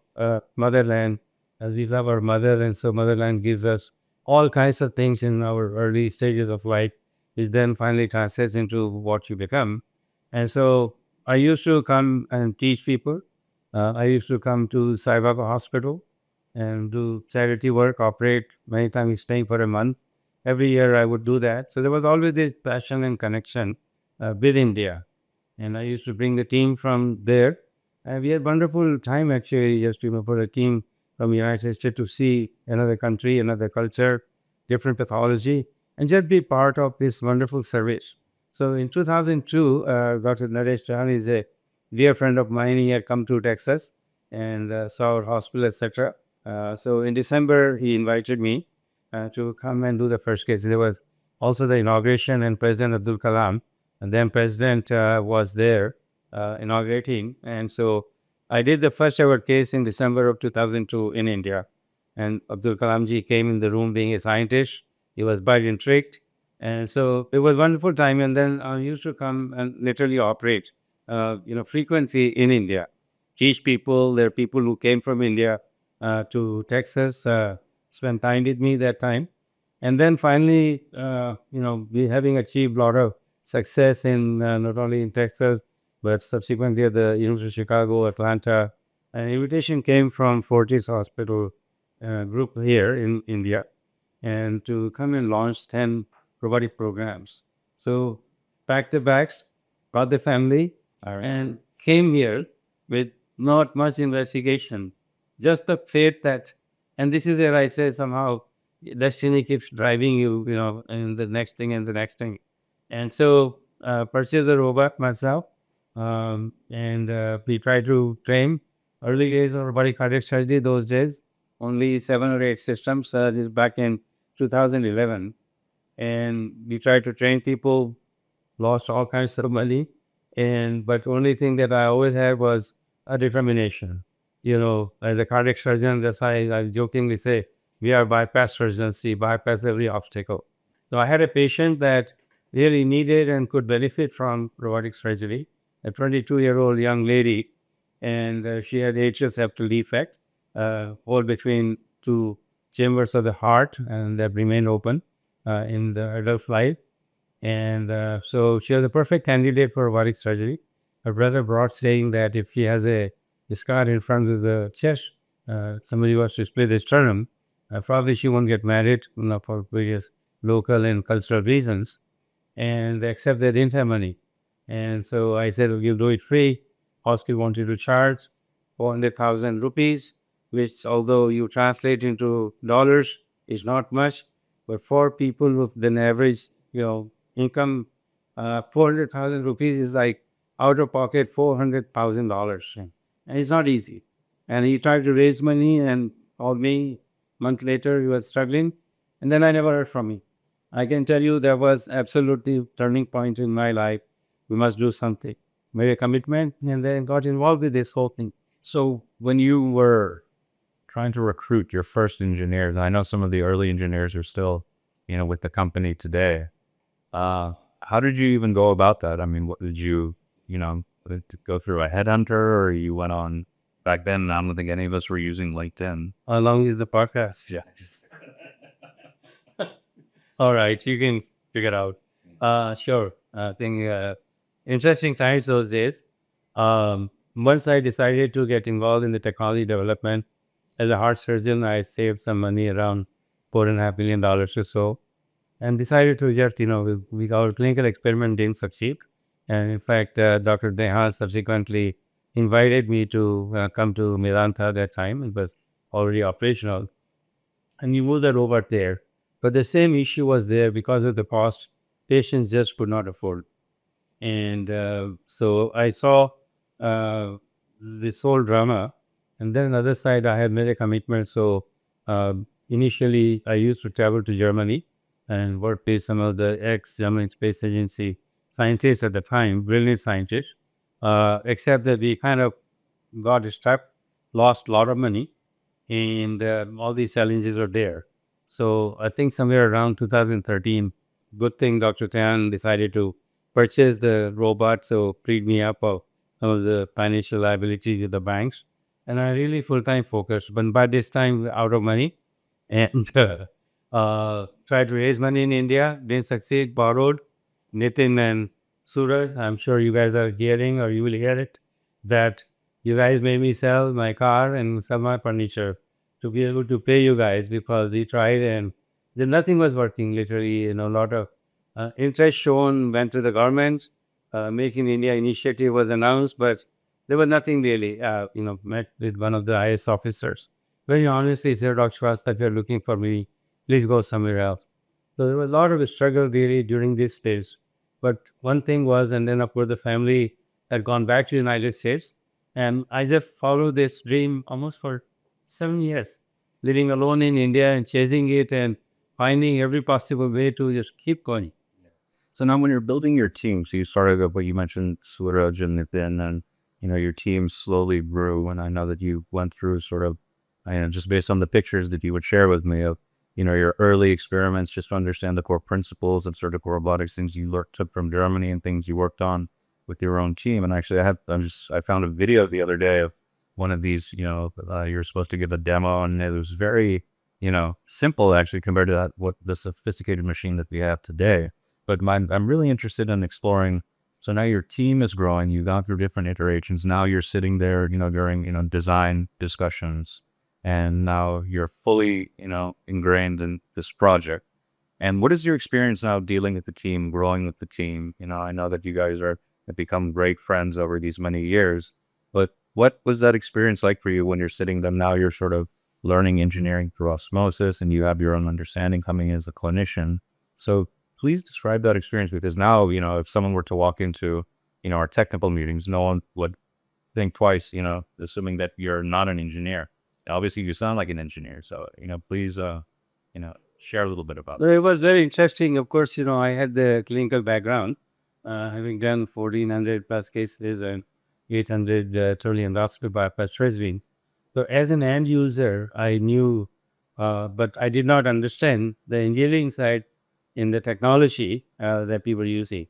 motherland. As we love our mother, and so motherland gives us all kinds of things in our early stages of life, which then finally translates into what you become. And so I used to come and teach people. I used to come to Sai Baba Hospital and do charity work, operate many times staying for a month. Every year I would do that. So there was always this passion and connection with India. And I used to bring the team from there. And we had wonderful time actually, just for a team from the United States to see another country, another culture, different pathology, and just be part of this wonderful service. So in 2002, Dr. Naresh Chauhan is a dear friend of mine. He had come to Texas and saw our hospital, etc. So in December, he invited me to come and do the first case. There was also the inauguration, and President Abdul Kalam, and then President was there inaugurating. And so I did the first ever case in December of 2002 in India. And Abdul Kalam ji came in the room being a scientist. He was quite intrigued. And so it was a wonderful time. And then I used to come and literally operate, frequently in India, teach people. There are people who came from India to Texas, spent time with me that time. And then finally, we having achieved a lot of success in not only in Texas, but subsequently at the University of Chicago, Atlanta. An invitation came from Fortis Hospital group here in India, and to come and launch 10 robotic programs. So packed the bags, got the family, and came here with not much investigation, just the faith that, and this is where I say somehow destiny keeps driving you, and the next thing and the next thing. And so purchased the robot myself, and we tried to train. Early days of robotic cardiac surgery, those days, only 7 or 8 systems. This is back in 2011. And we tried to train people, lost all kinds of money. But only thing that I always had was a determination. As a cardiac surgeon, that's why I jokingly say, we are bypass surgeons, we bypass every obstacle. So I had a patient that really needed and could benefit from robotic surgery, a 22-year-old young lady, and she had atrial septal defect, hole between two chambers of the heart, and that remained open in the adult life. And so she was a perfect candidate for robotic surgery. Her brother brought saying that if she has a scar in front of the chest, somebody was to split the sternum, probably she won't get married, for various local and cultural reasons. And except they didn't have money. And so I said, we'll do it free. Hospital wanted to charge 400,000 rupees, which although you translate into dollars is not much, but for people with an average, income, 400,000 rupees is like out of pocket $400,000. And it's not easy. And he tried to raise money and called me a month later, he was struggling. And then I never heard from him. I can tell you there was absolutely turning point in my life. We must do something. Made a commitment and then got involved with this whole thing. So when you were trying to recruit your first engineers, I know some of the early engineers are still, with the company today. How did you even go about that? I mean, what did you, go through a headhunter, or you went on back then, I don't think any of us were using LinkedIn. Along with the podcast. Yes. All right, you can figure out. Sure. I think interesting times those days. Once I decided to get involved in the technology development as a heart surgeon, I saved some money around $4.5 million or so, and decided to just our clinical experiment didn't succeed. And in fact, Dr. Deha subsequently invited me to come to Medanta at that time. It was already operational, and we moved the robot there. But the same issue was there because of the cost. Patients just could not afford. And so I saw this whole drama. And then another side, I had made a commitment. So initially, I used to travel to Germany and work with some of the ex-German Space Agency scientists at the time, brilliant scientists. Except that we kind of got stuck, lost a lot of money, and all these challenges are there. So I think somewhere around 2013, good thing Dr. Tan decided to purchase the robot, so freed me up of some of the financial liability with the banks, and I really full-time focused. But by this time, out of money, and tried to raise money in India, didn't succeed, borrowed. Nitin and Suraj, I'm sure you guys are hearing, or you will hear it, that you guys made me sell my car and sell my furniture to be able to pay you guys, because we tried and then nothing was working. Literally, a lot of interest shown went to the government. Make in India initiative was announced, but there was nothing really. Met with one of the IS officers. Very honestly, said, Dr. Srivastava, if you're looking for me, please go somewhere else. So there was a lot of struggle really during this stage. But one thing was, and then of course the family had gone back to the United States, and I just followed this dream almost for 7 years, living alone in India and chasing it and finding every possible way to just keep going. So now when you're building your team, so you started with what you mentioned, Suraj and Nitin, and your team slowly grew. And I know that you went through sort of, just based on the pictures that you would share with me of, your early experiments, just to understand the core principles of surgical robotics, things you took from Germany and things you worked on with your own team. And actually, I found a video the other day of one of these. You're supposed to give a demo, and it was very, simple actually compared to what the sophisticated machine that we have today. But I'm really interested in exploring. So now your team is growing. You've gone through different iterations. Now you're sitting there, during, design discussions, and now you're fully, ingrained in this project. And what is your experience now dealing with the team, growing with the team? I know that you guys have become great friends over these many years, but what was that experience like for you when you're sitting there? Now you're sort of learning engineering through osmosis, and you have your own understanding coming in as a clinician. So please describe that experience, because now, if someone were to walk into, our technical meetings, no one would think twice, assuming that you're not an engineer. Obviously, you sound like an engineer. So, please, share a little bit about that. It was very interesting. Of course, I had the clinical background, having done 1,400 plus cases and 800 thoroughly endoscopy bypass surgery. So as an end user, I knew, but I did not understand the engineering side in the technology that people were using.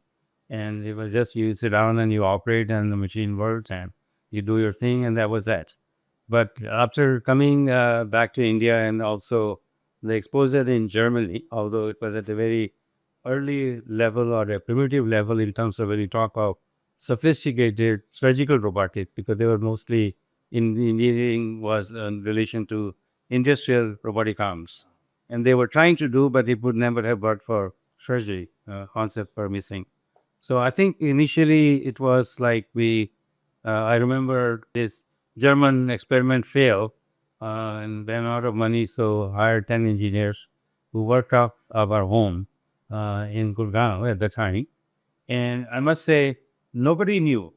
And it was just you sit down and you operate and the machine works and you do your thing, and that was that. But after coming back to India, and also the exposure in Germany, although it was at a very early level or a primitive level in terms of when you talk of sophisticated surgical robotics, because they were mostly in engineering was in relation to industrial robotic arms. And they were trying to do, but it would never have worked for surgery. Concept were missing. So I think initially it was like I remember this German experiment failed, and ran out of money, so hired 10 engineers who worked out of our home in Gurgaon at the time. And I must say, nobody knew.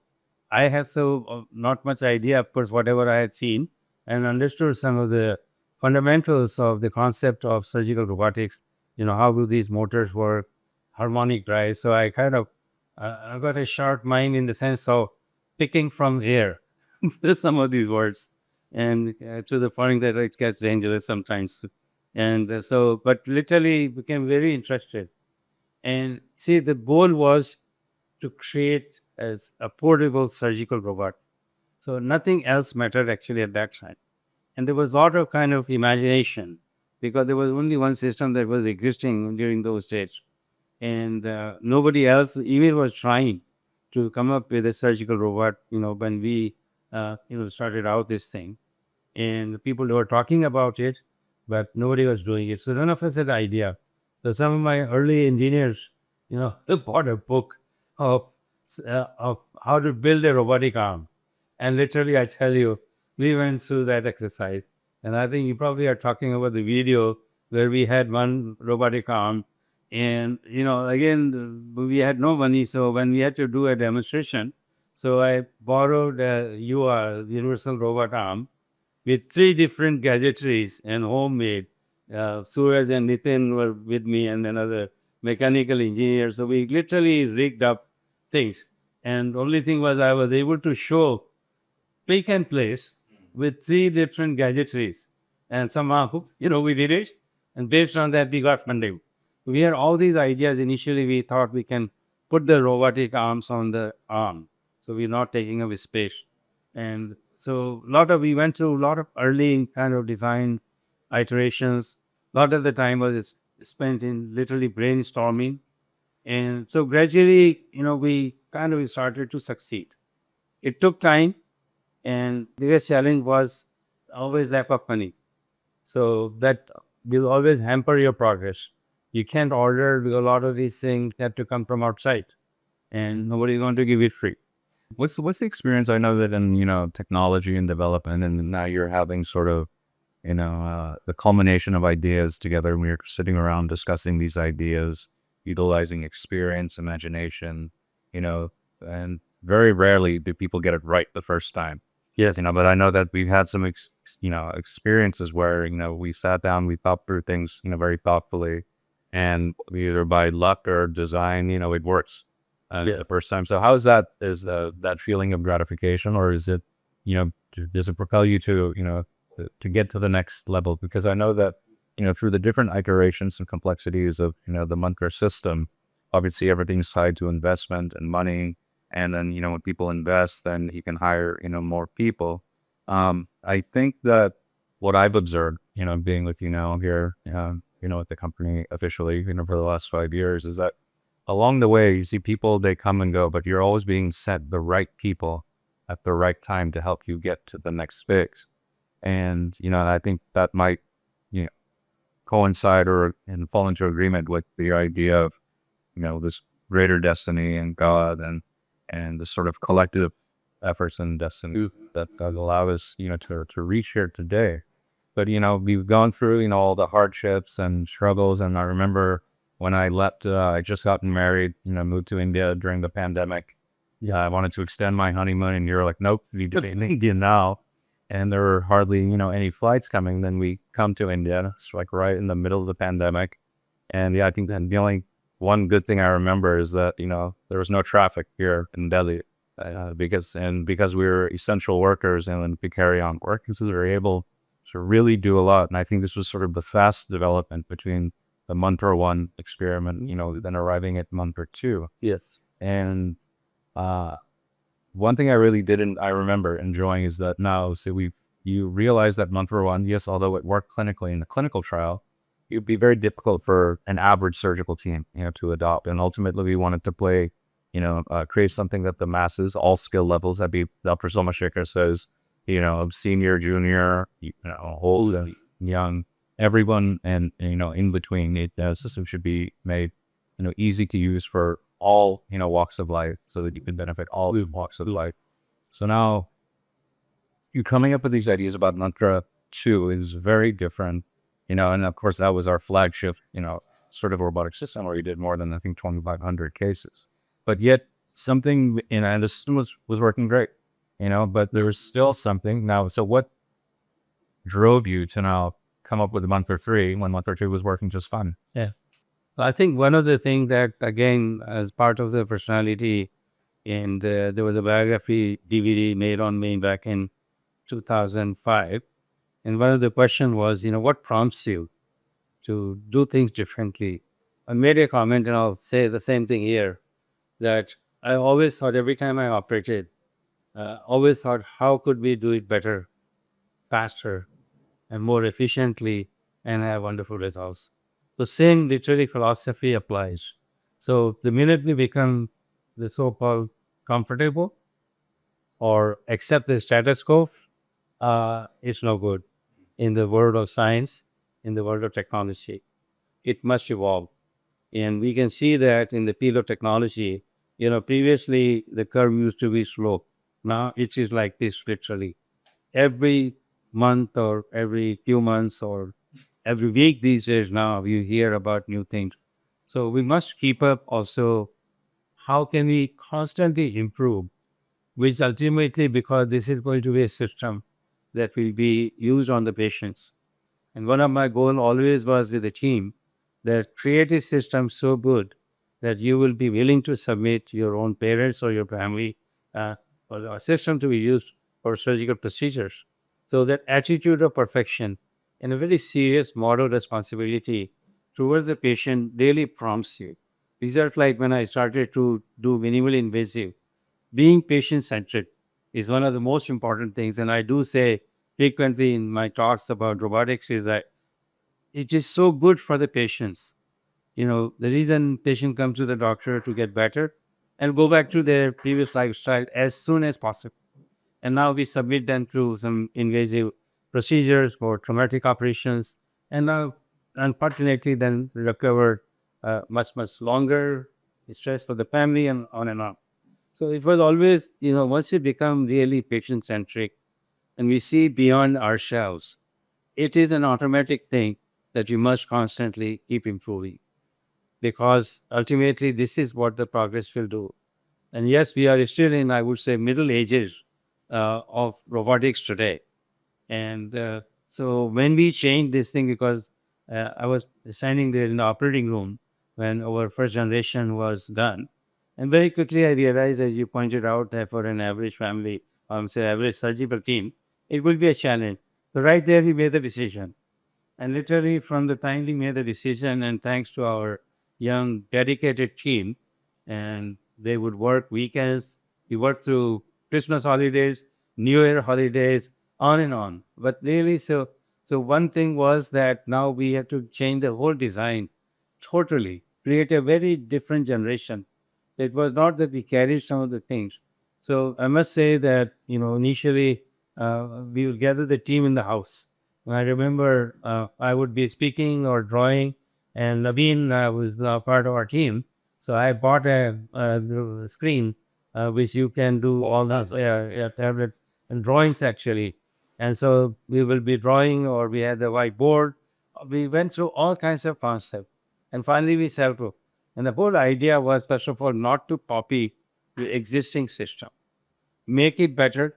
I had so not much idea, of course, whatever I had seen, and understood some of the fundamentals of the concept of surgical robotics. How do these motors work, harmonic drive. So I kind of I got a sharp mind in the sense of picking from air some of these words, and to the point that it gets dangerous sometimes. And but literally became very interested. And see, the goal was to create as a portable surgical robot. So nothing else mattered actually at that time. And there was a lot of kind of imagination because there was only one system that was existing during those days. And nobody else even was trying to come up with a surgical robot, when we, started out this thing. And people were talking about it, but nobody was doing it. So none of us had idea. So some of my early engineers, bought a book of, of how to build a robotic arm. And literally, I tell you, we went through that exercise. And I think you probably are talking about the video where we had one robotic arm. And, again, we had no money. So when we had to do a demonstration, so I borrowed a UR, Universal Robot Arm, with three different gadgetries and homemade. Suraj and Nitin were with me and another mechanical engineer. So we literally rigged up things. And only thing was I was able to show pick and place with three different gadgetries. And somehow, we did it. And based on that, we got funding. We had all these ideas. Initially, we thought we can put the robotic arms on the arm. So we're not taking up space. And so we went through a lot of early kind of design iterations. A lot of the time was spent in literally brainstorming. And so gradually, we kind of started to succeed. It took time, and the biggest challenge was always lack of money. So that will always hamper your progress. You can't order because a lot of these things have to come from outside, and nobody's going to give it free. What's the experience? I know that in technology and development, and now you're having sort of the culmination of ideas together. And we're sitting around discussing these ideas, utilizing experience, imagination, and very rarely do people get it right the first time. Yes. But I know that we've had some, experiences where, we sat down, we thought through things, very thoughtfully, and either by luck or design, it works the first time. So how's that? Is that feeling of gratification, or is it, does it propel you to, to get to the next level? Because I know that, through the different iterations and complexities of, the Mantra system, obviously everything's tied to investment and money. And then, when people invest, then you can hire, more people. I think that what I've observed, being with you now here, at the company officially, for the last 5 years, is that along the way, you see people, they come and go, but you're always being sent the right people at the right time to help you get to the next phase. And, I think that might, you know, coincide and fall into agreement with the idea of, this greater destiny and God and the sort of collective efforts and destiny that allow us, to reach here today. But, we've gone through, all the hardships and struggles. And I remember when I left, I just gotten married, moved to India during the pandemic. Yeah, I wanted to extend my honeymoon, and you're like, nope, we do it in India now. And there were hardly, any flights coming. Then we come to India. It's like right in the middle of the pandemic. And yeah, I think that the only one good thing I remember is that, there was no traffic here in Delhi because we were essential workers and we carry on working. So we were able to really do a lot. And I think this was sort of the fast development between the Mantra 1 experiment, then arriving at Mantra 2. Yes. And one thing I remember enjoying is that now, so you realize that Mantra 1, yes, although it worked clinically in the clinical trial, it would be very difficult for an average surgical team, to adopt. And ultimately, we wanted to create something that the masses, all skill levels, that be Dr. Somashekar says, senior, junior, old, and young, everyone, and in between. The system should be made, easy to use for all walks of life, so that you can benefit all walks of life. So now, you coming up with these ideas about Mantra 2 is very different, and of course that was our flagship, sort of robotic system where we did more than, I think, 2,500 cases. But yet something, and the system was working great, but there was still something now. So what drove you to now come up with Mantra 3 when Mantra 2 was working just fine? Yeah. I think one of the things that, again, as part of the personality, and there was a biography DVD made on me back in 2005. And one of the questions was, what prompts you to do things differently? I made a comment, and I'll say the same thing here, that I always thought every time I operated, always thought, how could we do it better, faster, and more efficiently, and have wonderful results? So same literary philosophy applies. So the minute we become the so-called comfortable or accept the status quo, it's no good in the world of science, in the world of technology. It must evolve. And we can see that in the field of technology, previously the curve used to be slow. Now it is like this literally. Every month or every few months or every week these days now you hear about new things. So we must keep up also. How can we constantly improve? Which ultimately, because this is going to be a system that will be used on the patients. And one of my goals always was with the team that create a system so good that you will be willing to submit your own parents or your family uh, for a system to be used for surgical procedures. So that attitude of perfection and a very serious moral responsibility towards the patient daily prompts you. Results like when I started to do minimally invasive, being patient centered is one of the most important things. And I do say frequently in my talks about robotics is that it is so good for the patients. The reason patient comes to the doctor to get better and go back to their previous lifestyle as soon as possible. And now we submit them to some invasive procedures for traumatic operations, and now, unfortunately, then recover much, much longer stress for the family and on and on. So it was always, once we become really patient centric and we see beyond ourselves, it is an automatic thing that you must constantly keep improving because ultimately this is what the progress will do. And yes, we are still in, I would say, middle ages of robotics today. And so when we change this thing, because I was standing there in the operating room when our first generation was done, and very quickly I realized, as you pointed out, that for an average family, say average surgical team, it will be a challenge. So right there, we made the decision. And literally, from the time we made the decision, and thanks to our young, dedicated team, and they would work weekends, we worked through Christmas holidays, New Year holidays, on and on. But really, so one thing was that now we have to change the whole design totally, create a very different generation. It was not that we carried some of the things. So I must say that, initially we would gather the team in the house. I remember I would be speaking or drawing, and Naveen was part of our team. So I bought a screen which you can do all these tablet and drawings actually. And so we will be drawing, or we had the whiteboard. We went through all kinds of concepts, and finally we settled. And the whole idea was, first of all, not to copy the existing system, make it better,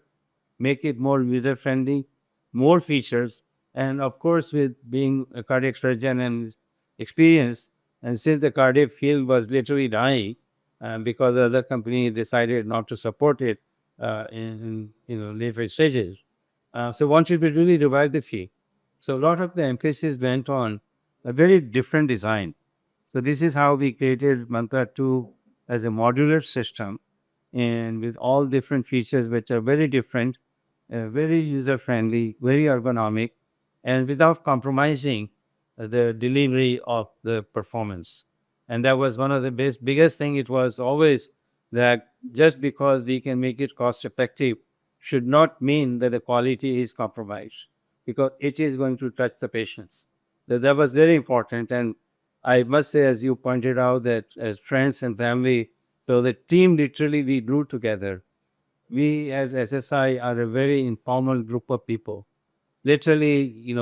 make it more user friendly, more features, and of course, with being a cardiac surgeon and experience, and since the cardiac field was literally dying because the other company decided not to support it in later stages, so one should be really revive the field. So a lot of the emphasis went on a very different design. So this is how we created Mantra 2 as a modular system and with all different features which are very different, very user friendly, very ergonomic, and without compromising the delivery of the performance. And that was one of the biggest thing. It was always that just because we can make it cost effective should not mean that the quality is compromised because it is going to touch the patients. That was very important. And I must say, as you pointed out, that as friends and family, so the team literally we grew together. We as SSI are a very informal group of people. Literally,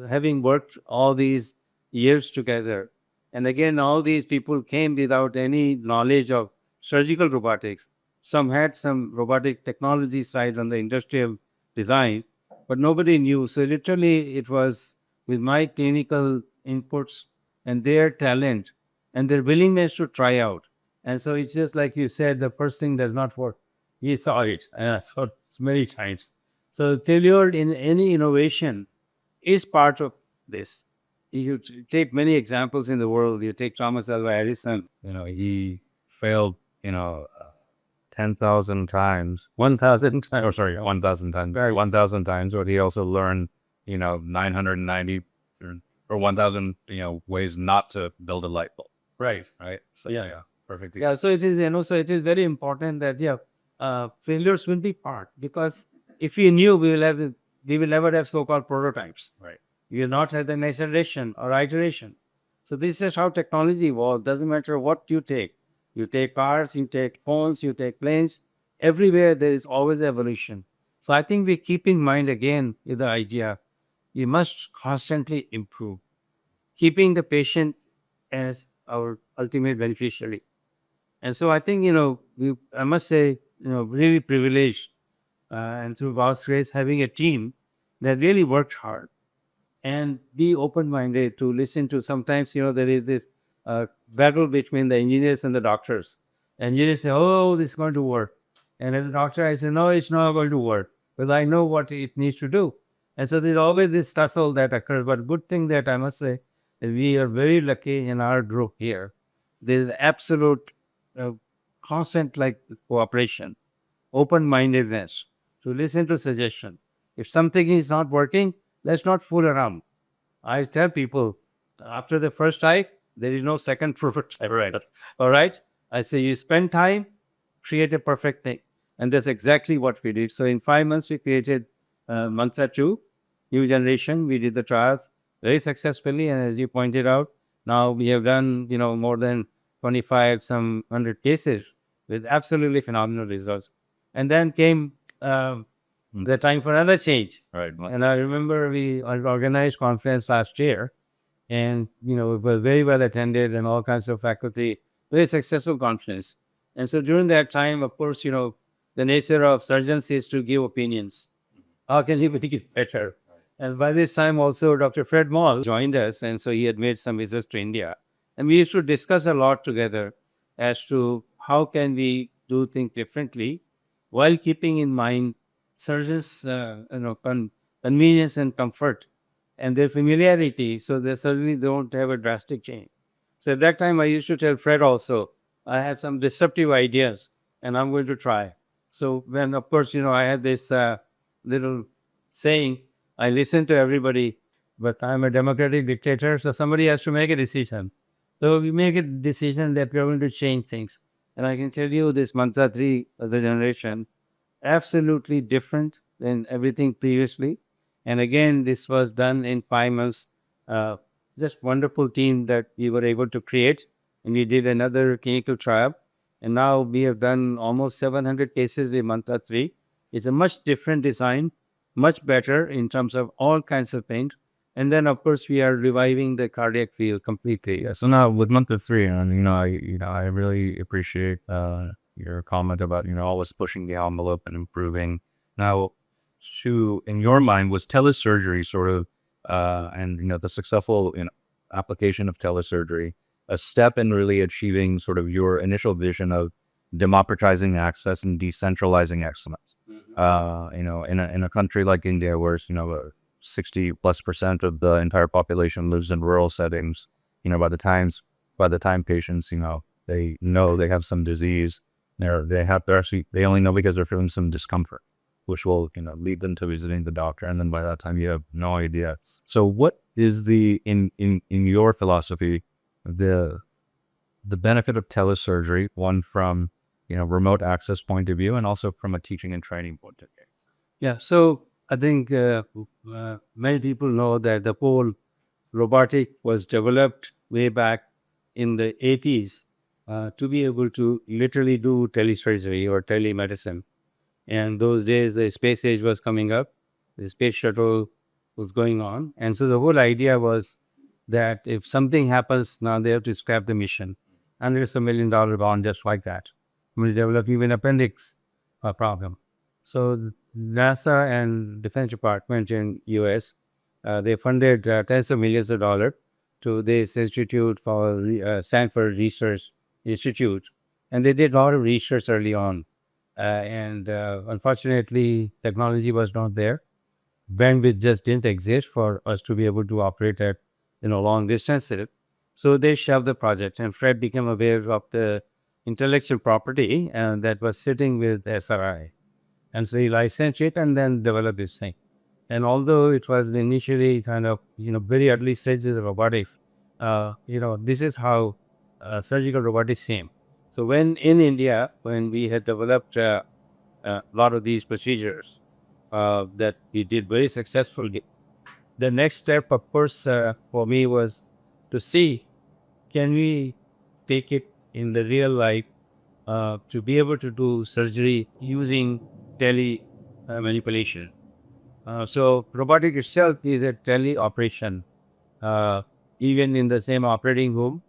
having worked all these years together, and again, all these people came without any knowledge of surgical robotics. Some had some robotic technology side on the industrial design, but nobody knew. So literally, it was with my clinical inputs and their talent and their willingness to try out. And so it's just like you said, the first thing does not work. He saw it, and I saw it many times. So failure in any innovation is part of this. You take many examples in the world. You take Thomas Alva Edison. He failed, 10,000 times, 1,000 times. or sorry, 1,000 times, 1,000 times, but he also learned, 990 or 1,000, ways not to build a light bulb, Right. right? So, Yeah. yeah, perfect. Yeah. So it is, so it is very important that, failures will be part, because if we knew, we will never have so-called prototypes. Right. You will not have the next iteration or iteration. So this is how technology evolves. Doesn't matter what you take. You take cars, you take phones, you take planes. Everywhere there is always evolution. So I think we keep in mind again with the idea, we must constantly improve, keeping the patient as our ultimate beneficiary. And so I think, I must say, really privileged, and through God's grace, having a team that really worked hard and be open-minded to listen to. Sometimes, there is this battle between the engineers and the doctors. Engineers say, oh, this is going to work. And as a doctor, I say, no, it's not going to work, because I know what it needs to do. And so there's always this tussle that occurs. But good thing that I must say, that we are very lucky in our group here. There's absolute uh, constant cooperation, open-mindedness to listen to suggestion. If something is not working, let's not fool around. I tell people, after the first try, there is no second prototype. Right. All right. I say you spend time, create a perfect thing. And that's exactly what we did. So in 5 months, we created Mantra 2, new generation. We did the trials very successfully. And as you pointed out, now we have done, more than 25, some 100 cases with absolutely phenomenal results. And then came the time for another change. Right. And I remember we organized conference last year, and it was very well attended and all kinds of faculty, very successful conference. And so during that time, of course, the nature of surgeons is to give opinions. How can you make it better? And by this time also Dr. Fred Moll joined us, and so he had made some visits to India. And we used to discuss a lot together as to how can we do things differently while keeping in mind surgeons' convenience and comfort and their familiarity, so they certainly don't have a drastic change. So at that time, I used to tell Fred also, I had some disruptive ideas and I'm going to try. So when, of course, I had this little saying, I listen to everybody, but I'm a democratic dictator, so somebody has to make a decision. So we make a decision that we're going to change things. And I can tell you this Mantra 3 of the generation, absolutely different than everything previously. And again, this was done in 5 months. Uh, just wonderful team that we were able to create. And we did another clinical trial. And now we have done almost 700 cases with Mantra 3. It's a much different design, much better in terms of all kinds of things. And then, of course, we are reviving the cardiac field completely. Yeah. So now with month of 3, and I really appreciate your comment about always pushing the envelope and improving. Now, in your mind, was telesurgery sort of and the successful application of telesurgery a step in really achieving sort of your initial vision of democratizing access and decentralizing excellence? In a country like India, where 60+% of the entire population lives in rural settings. By the time patients, they know they have some disease, they only know because they're feeling some discomfort, which will, lead them to visiting the doctor. And then by that time you have no idea. So what is in your philosophy, the benefit of telesurgery, one from, remote access point of view, and also from a teaching and training point of view? Yeah, so I think many people know that the whole robotic was developed way back in the 80s to be able to literally do telesurgery or telemedicine. And those days, the space age was coming up, the space shuttle was going on. And so the whole idea was that if something happens, now they have to scrap the mission. And there's $1 million bond just like that. We'll develop even appendix problem. So NASA and Defense Department in US, they funded tens of millions of dollars to this institute for Stanford Research Institute. And they did a lot of research early on. And unfortunately, technology was not there. Bandwidth just didn't exist for us to be able to operate at long distances. So they shelved the project, and Fred became aware of the intellectual property that was sitting with SRI. And so he licensed it and then developed this thing. And although it was initially kind of, very early stages of robotics, this is how surgical robotics came. So when in India, when we had developed a lot of these procedures that we did very successfully, the next step, of course, for me was to see, can we take it in the real life to be able to do surgery using tele manipulation. So robotic itself is a tele operation. Uh, Even in the same operating room,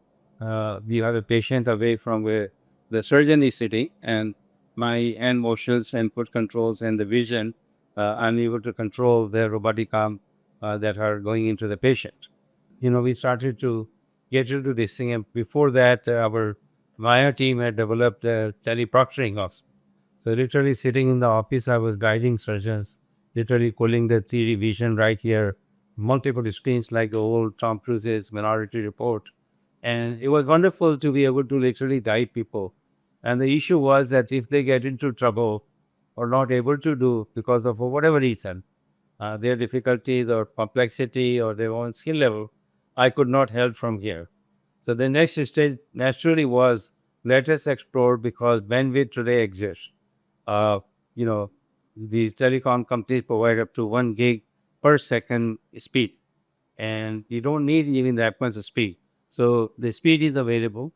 you have a patient away from where the surgeon is sitting, and my hand motions and foot controls and the vision, I'm able to control the robotic arm that are going into the patient. We started to get into this thing, and before that, our Maya team had developed teleproctoring also. So literally sitting in the office, I was guiding surgeons, literally pulling the 3D vision right here, multiple screens like the old Tom Cruise's Minority Report. And it was wonderful to be able to literally guide people. And the issue was that if they get into trouble or not able to do because of whatever reason, their difficulties or complexity or their own skill level, I could not help from here. So the next stage naturally was, let us explore, because bandwidth today exists. Uh, you know, these telecom companies provide up to 1 gig per second speed, and you don't need even that much speed. So the speed is available.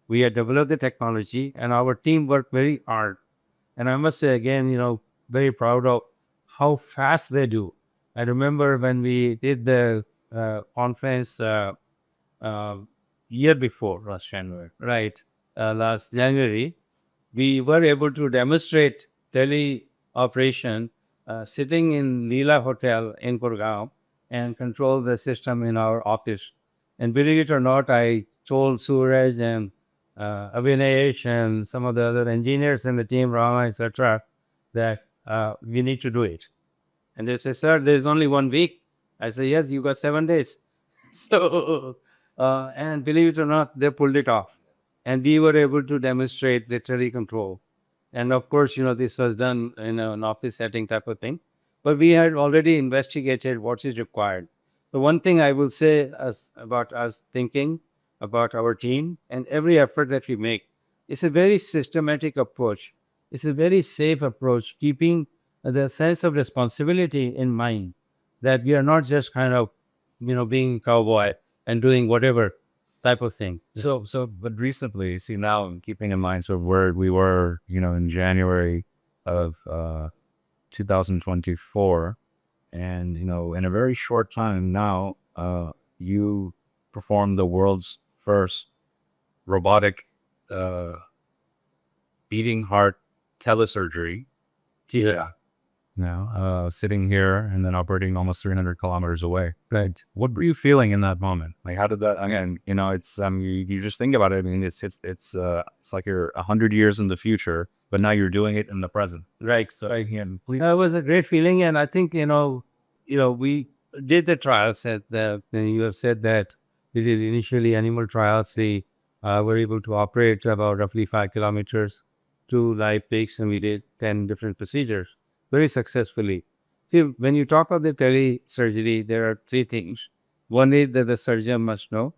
We have developed the technology, and our team worked very hard. And I must say again, very proud of how fast they do. I remember when we did the conference uh, year before last January, right? Last January, we were able to demonstrate tele operation sitting in Leela Hotel in Gurgaon and control the system in our office. And believe it or not, I told Suraj and Avinash and some of the other engineers in the team, Rama, etc., that we need to do it. And they say, sir, there's only 1 week. I say, yes, you got 7 days. So, and believe it or not, they pulled it off. And we were able to demonstrate literary control. And of course, this was done in an office setting type of thing. But we had already investigated what is required. The one thing I will say about us thinking about our team and every effort that we make, it's a very systematic approach. It's a very safe approach, keeping the sense of responsibility in mind, that we are not just kind of, being cowboy and doing whatever type of thing. But recently, see now, keeping in mind, so where we were, in January of 2024, and in a very short time now, you performed the world's first robotic uh, beating heart telesurgery. Yeah. Now, sitting here and then operating almost 300 kilometers away. Right. What were you feeling in that moment? Like, how did that? Again, it's you just think about it. I mean, it's like you're 100 years in the future, but now you're doing it in the present. Right. So Right here. it was a great feeling, and I think we did the trials. You have said that we did initially animal trials. We were able to operate to about roughly 5 kilometers to live pigs, and we did 10 different procedures very successfully. See, when you talk about the telesurgery, there are three things. One is that the surgeon must know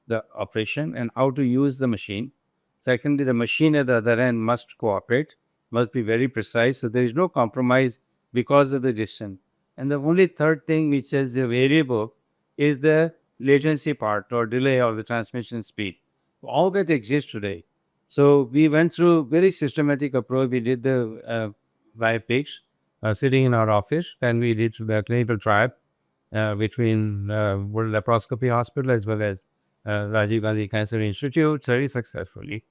the operation and how to use the machine. Secondly, the machine at the other end must cooperate, must be very precise. So there is no compromise because of the distance. And the only third thing which is the variable is the latency part or delay of the transmission speed. All that exists today. So we went through very systematic approach. We did the live pigs sitting in our office, and we did the clinical trial between World Laparoscopy Hospital as well as Rajiv Gandhi Cancer Institute very successfully.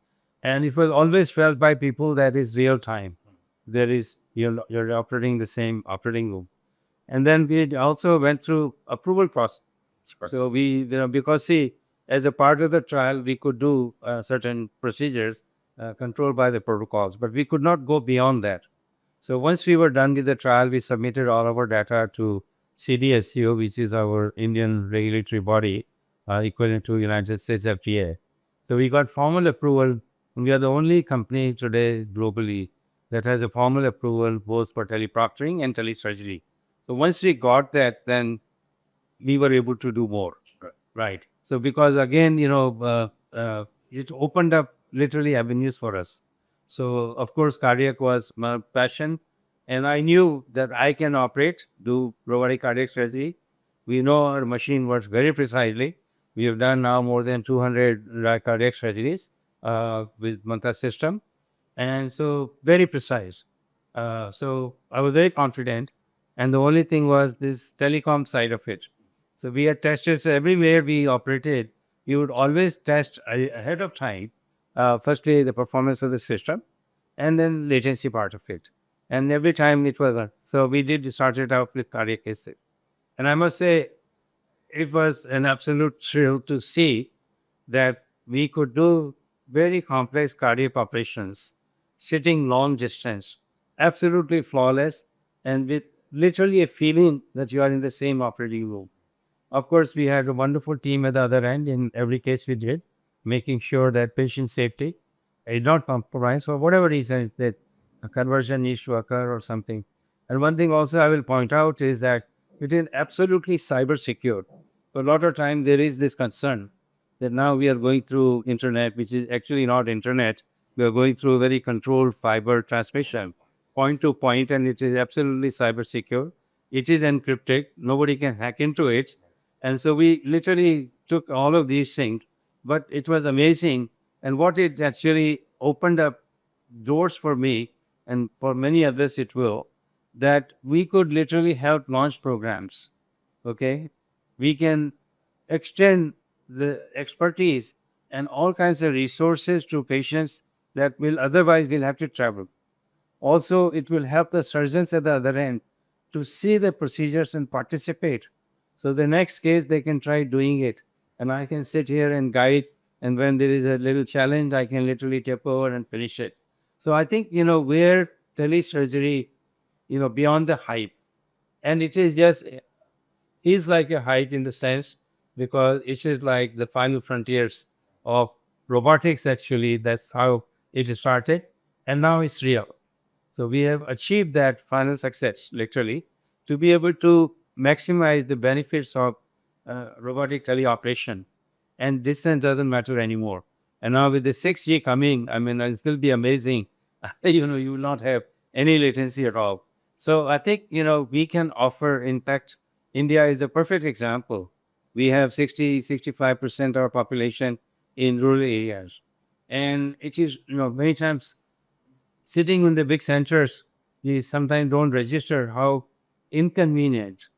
And it was always felt by people that is real time. There is, you're operating the same operating room. And then we also went through approval process. So we, because see, as a part of the trial, we could do certain procedures controlled by the protocols, but we could not go beyond that. So once we were done with the trial, we submitted all of our data to CDSCO, which is our Indian regulatory body, equivalent to United States FDA. So we got formal approval And we are the only company today globally that has a formal approval both for teleproctoring and telesurgery. So once we got that, then we were able to do more. Right. So because again, it opened up literally avenues for us. So of course, cardiac was my passion, and I knew that I can operate, do robotic cardiac surgery. We know our machine works very precisely. We have done now more than 200 cardiac surgeries with Manta system, and so very precise. So I was very confident, and the only thing was this telecom side of it. So we had tested, so everywhere we operated, we would always test ahead of time. Firstly, the performance of the system, and then latency part of it. And every time it was so we did start it out with cardiac acid. And I must say, it was an absolute thrill to see that we could do very complex cardiac operations sitting long distance, absolutely flawless, and with literally a feeling that you are in the same operating room. Of course, we had a wonderful team at the other end in every case we did, making sure that patient safety is not compromised for whatever reason that a conversion needs to occur or something. And one thing also I will point out is that it is absolutely cyber secure. A lot of time there is this concern that now we are going through internet, which is actually not internet. We are going through very controlled fiber transmission, point to point, and it is absolutely cyber secure. It is encrypted. Nobody can hack into it. And so we literally took all of these things, but it was amazing. And what it actually opened up doors for me and for many others, it will, that we could literally help launch programs. Okay. We can extend the expertise and all kinds of resources to patients that will otherwise will have to travel. Also, it will help the surgeons at the other end to see the procedures and participate. So the next case, they can try doing it. And I can sit here and guide. And when there is a little challenge, I can literally tip over and finish it. So I think, where telesurgery, beyond the hype, and it is just is like a hype in the sense because it is like the final frontiers of robotics, actually. That's how it started. And now it's real. So we have achieved that final success, literally, to be able to maximize the benefits of robotic teleoperation. And distance doesn't matter anymore. And now with the 6G coming, I mean, it'll still be amazing. You will not have any latency at all. So I think, we can offer, in fact, India is a perfect example. We have 65% of our population in rural areas. And it is, many times sitting in the big centers, we sometimes don't register how inconvenient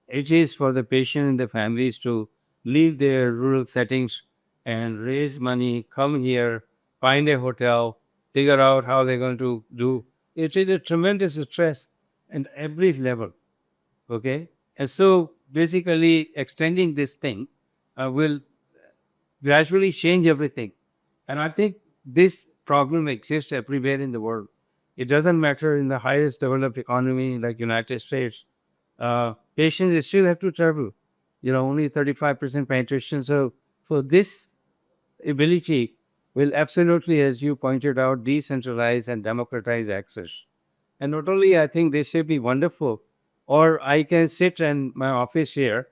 it is for the patient and the families to leave their rural settings and raise money, come here, find a hotel, figure out how they're going to do. It is a tremendous stress at every level. Okay. And so basically, extending this thing will gradually change everything. And I think this problem exists everywhere in the world. It doesn't matter in the highest developed economy like United States. Patients still have to travel. Only 35% penetration. So for this ability will absolutely, as you pointed out, decentralize and democratize access. And not only I think this should be wonderful, or I can sit in my office here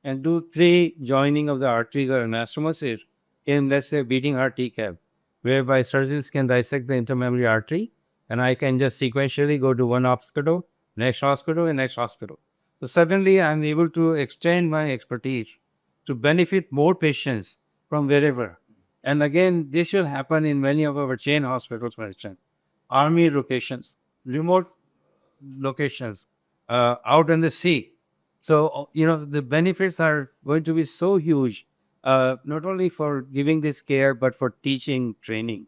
and do 3 joining of the arteries or anastomosis in, let's say, beating heart TCAP, whereby surgeons can dissect the intermammary artery and I can just sequentially go to one hospital, next hospital, and next hospital. So suddenly I'm able to extend my expertise to benefit more patients from wherever. And again, this will happen in many of our chain hospitals, for instance, army locations, remote locations, out in the sea. So, the benefits are going to be so huge, not only for giving this care, but for teaching, training.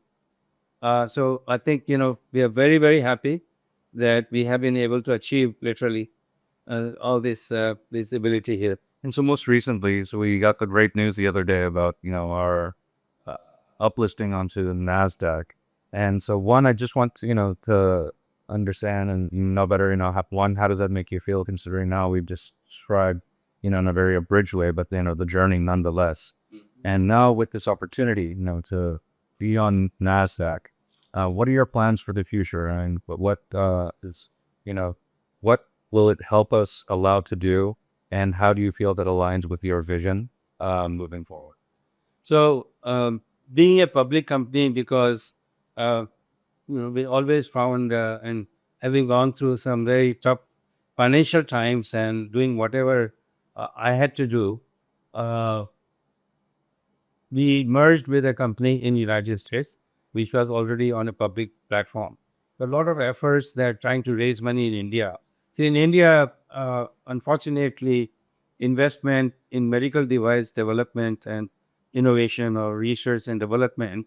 So I think, we are very, very happy that we have been able to achieve literally all this ability here. And so most recently, so we got the great news the other day about, our uh, uplisting onto the NASDAQ. And so one, I just want to, to understand and know better, how does that make you feel considering now we've just described, in a very abridged way, but, the journey nonetheless. And now with this opportunity, to be on NASDAQ. What are your plans for the future? And is, you know, what will it help us allow to do? And how do you feel that aligns with your vision moving forward? So, being a public company, because we always found, and having gone through some very tough financial times and doing whatever I had to do, uh, we merged with a company in United States, which was already on a public platform. A lot of efforts that trying to raise money in India. See, in India, unfortunately, investment in medical device development and innovation or research and development,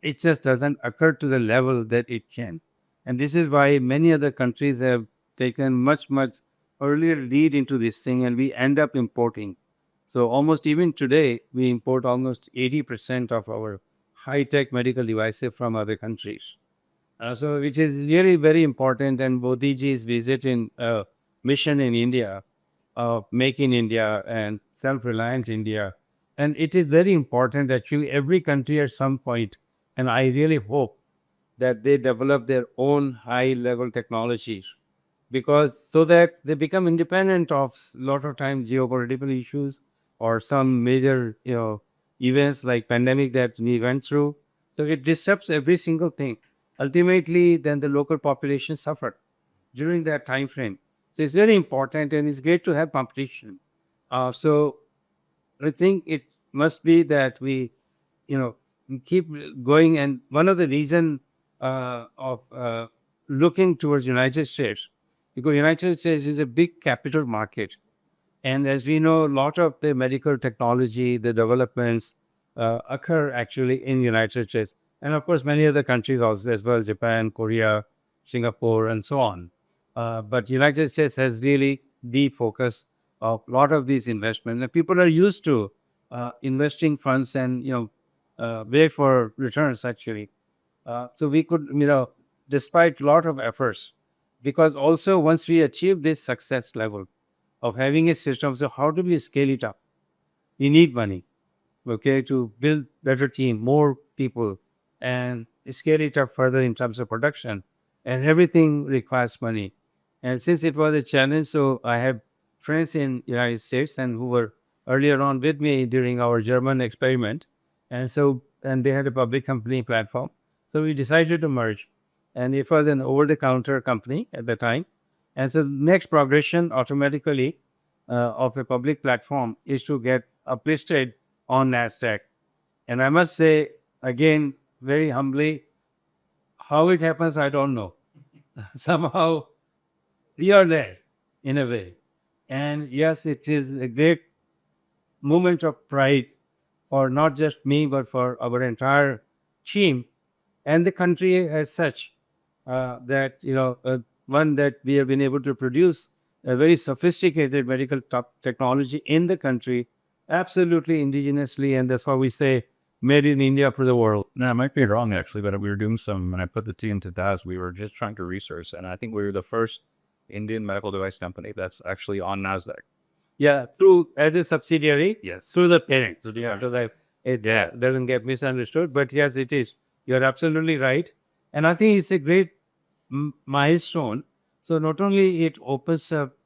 it just doesn't occur to the level that it can. And this is why many other countries have taken much, much earlier lead into this thing, and we end up importing. So almost even today, we import almost 80% of our high-tech medical devices from other countries. So which is really very important. And Modi ji's visit in mission in India, Make in India and Self-Reliant India. And it is very important that every country at some point, and I really hope that they develop their own high-level technologies, because so that they become independent of lot of times geopolitical issues or some major events like pandemic that we went through. So it disrupts every single thing. Ultimately, then the local population suffered during that time frame. So it's very important, and it's great to have competition. So I think it must be that we keep going. And one of the reason of looking towards United States, because United States is a big capital market, and as we know, a lot of the medical technology, the developments occur actually in United States, and of course many other countries also as well, Japan, Korea, Singapore, and so on. But United States has really the focus of a lot of these investments, and people are used to investing funds and wait for returns actually. So we could, despite a lot of efforts, because also once we achieve this success level of having a system, so how do we scale it up? We need money, okay, to build better team, more people, and scale it up further in terms of production. And everything requires money. And since it was a challenge, so I have friends in United States and who were earlier on with me during our German experiment. And they had a public company platform. So we decided to merge. And it was an over-the-counter company at the time. And so next progression automatically of a public platform is to get uplisted on NASDAQ. And I must say, again, very humbly, how it happens, I don't know. Somehow we are there in a way. And yes, it is a great moment of pride for not just me, but for our entire team and the country as such. One that we have been able to produce a very sophisticated medical technology in the country, absolutely indigenously, and that's why we say made in India for the world. No, I might be wrong actually, but we were doing some, when I put the team to task, we were just trying to research, and I think we were the first Indian medical device company that's actually on NASDAQ. Yeah, through as a subsidiary, Yes. through the parent. So that it doesn't get misunderstood. But yes, it is. You're absolutely right, and I think it's a great milestone. So not only it opens up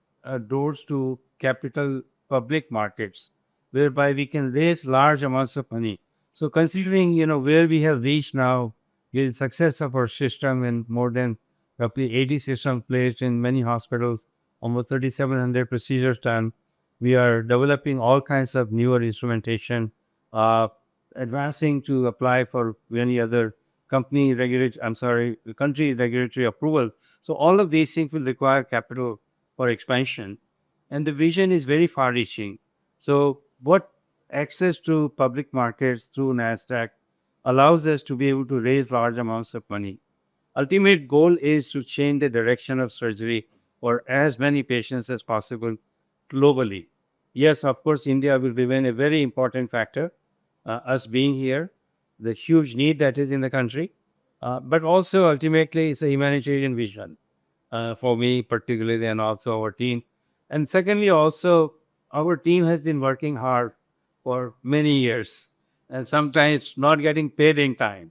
doors to capital public markets, whereby we can raise large amounts of money. So considering where we have reached now, with the success of our system and more than roughly 80 systems placed in many hospitals, almost 3,700 procedures done. We are developing all kinds of newer instrumentation, uh, advancing to apply for many other country regulatory approval. So all of these things will require capital for expansion, and the vision is very far-reaching. So what access to public markets through NASDAQ allows us to be able to raise large amounts of money. Ultimate goal is to change the direction of surgery for as many patients as possible globally. Yes, of course, India will remain a very important factor, us being here, the huge need that is in the country, but also ultimately it's a humanitarian vision for me particularly and also our team. And secondly, also our team has been working hard for many years. and sometimes not getting paid in time.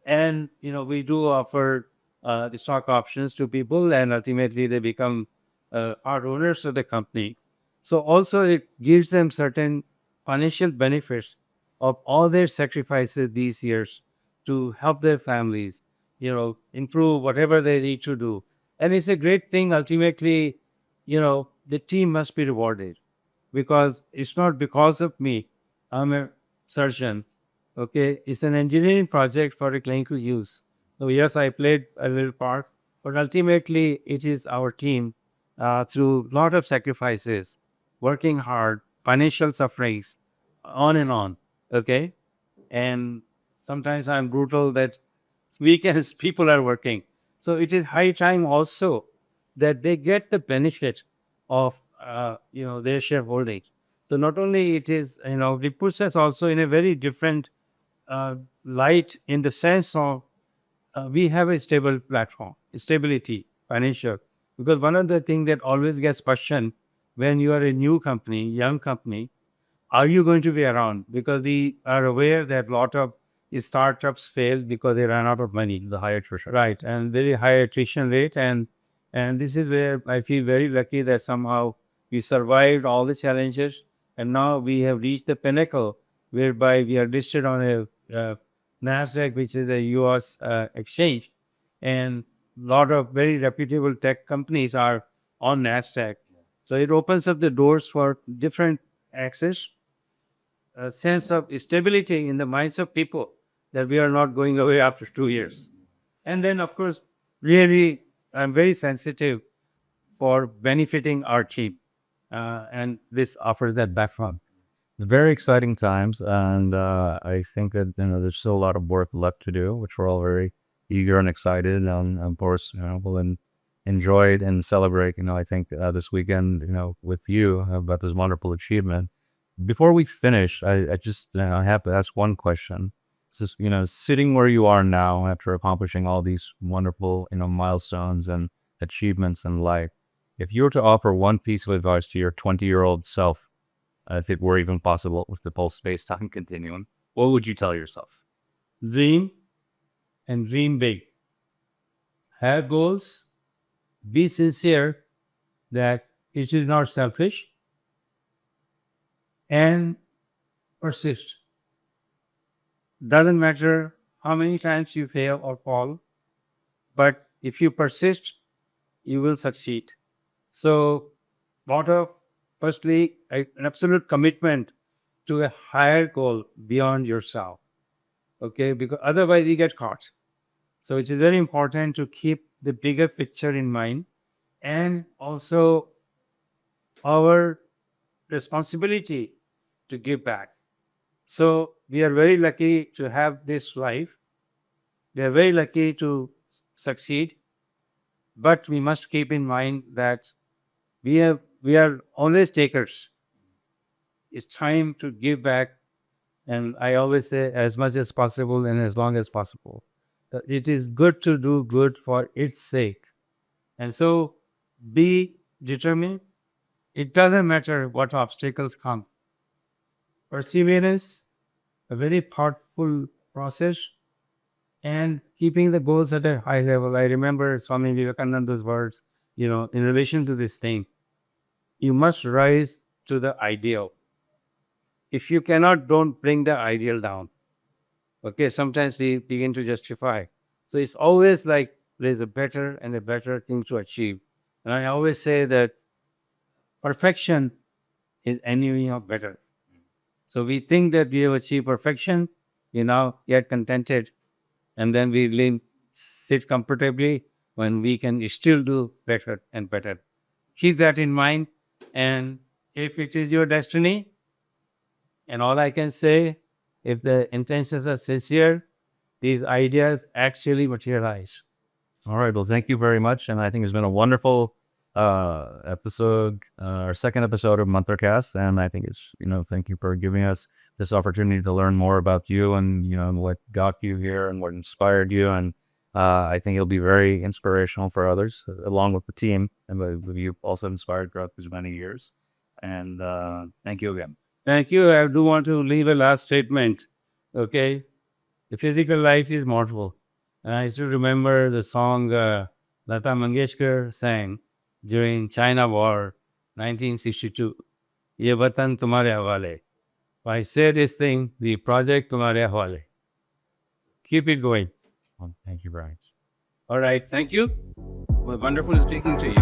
And we do offer the stock options to people, and ultimately they become our owners of the company. So also it gives them certain financial benefits of all their sacrifices these years to help their families, improve whatever they need to do. And it's a great thing. Ultimately, the team must be rewarded because it's not because of me. I'm a surgeon. Okay, it's an engineering project for a clinical use. So yes, I played a little part, but ultimately it is our team through a lot of sacrifices, working hard, financial sufferings, on and on. Okay, and sometimes I'm brutal that weekends people are working. So it is high time also that they get the benefit of their shareholding. So not only it is it puts us also in a very different uh, light in the sense of we have a stable platform, stability, financial. Because one of the things that always gets questioned when you are a new company, young company, are you going to be around? Because we are aware that a lot of startups fail because they run out of money. The high attrition. Right, and very high attrition rate, and this is where I feel very lucky that somehow we survived all the challenges, and now we have reached the pinnacle whereby we are listed on a Nasdaq, which is a U.S. Exchange, and a lot of very reputable tech companies are on Nasdaq. So it opens up the doors for different access, a sense of stability in the minds of people that we are not going away after 2 years. And then, of course, really, I'm very sensitive for benefiting our team. And this offers that background. Very exciting times, and I think that there's still a lot of work left to do, which we're all very eager and excited, and of course, we'll enjoy it and celebrate. I think this weekend, with you about this wonderful achievement. Before we finish, I just I have to ask one question. It's just, sitting where you are now after accomplishing all these wonderful milestones and achievements in life, if you were to offer one piece of advice to your 20-year-old self, if it were even possible with the whole space-time continuum, what would you tell yourself? Dream and dream big. Have goals. Be sincere that it is not selfish, and persist. Doesn't matter how many times you fail or fall, but if you persist, you will succeed. So, what of firstly an absolute commitment to a higher goal beyond yourself. Okay, because otherwise you get caught. So it is very important to keep the bigger picture in mind, and also our responsibility to give back. So we are very lucky to have this life. We are very lucky to succeed, but we must keep in mind that we are always takers. It's time to give back, and I always say as much as possible and as long as possible. It is good to do good for its sake. And so be determined. It doesn't matter what obstacles come. Perseverance, a very thoughtful process, and keeping the goals at a high level. I remember Swami Vivekananda's words, in relation to this thing. You must rise to the ideal. If you cannot, don't bring the ideal down. Okay, sometimes we begin to justify. So it's always like there's a better and a better thing to achieve. And I always say that perfection is enemy of better. So we think that we have achieved perfection, we now get contented, and then we sit comfortably when we can still do better and better. Keep that in mind. And if it is your destiny, and all I can say, if the intentions are sincere, these ideas actually materialize. All right. Well, thank you very much. And I think it's been a wonderful episode, our second episode of Mantracast. And I think it's, thank you for giving us this opportunity to learn more about you and, what got you here and what inspired you. And I think it'll be very inspirational for others, along with the team. And with you also inspired throughout these many years. And thank you again. Thank you. I do want to leave a last statement. Okay. The physical life is mortal. And I still remember the song Lata Mangeshkar sang during China War, 1962. Ye Vatan Tumhare Hawale. If I say this thing, the project Tumhare Hawale. Keep it going. Thank you, Brian. All right. Thank you. Well, wonderful speaking to you.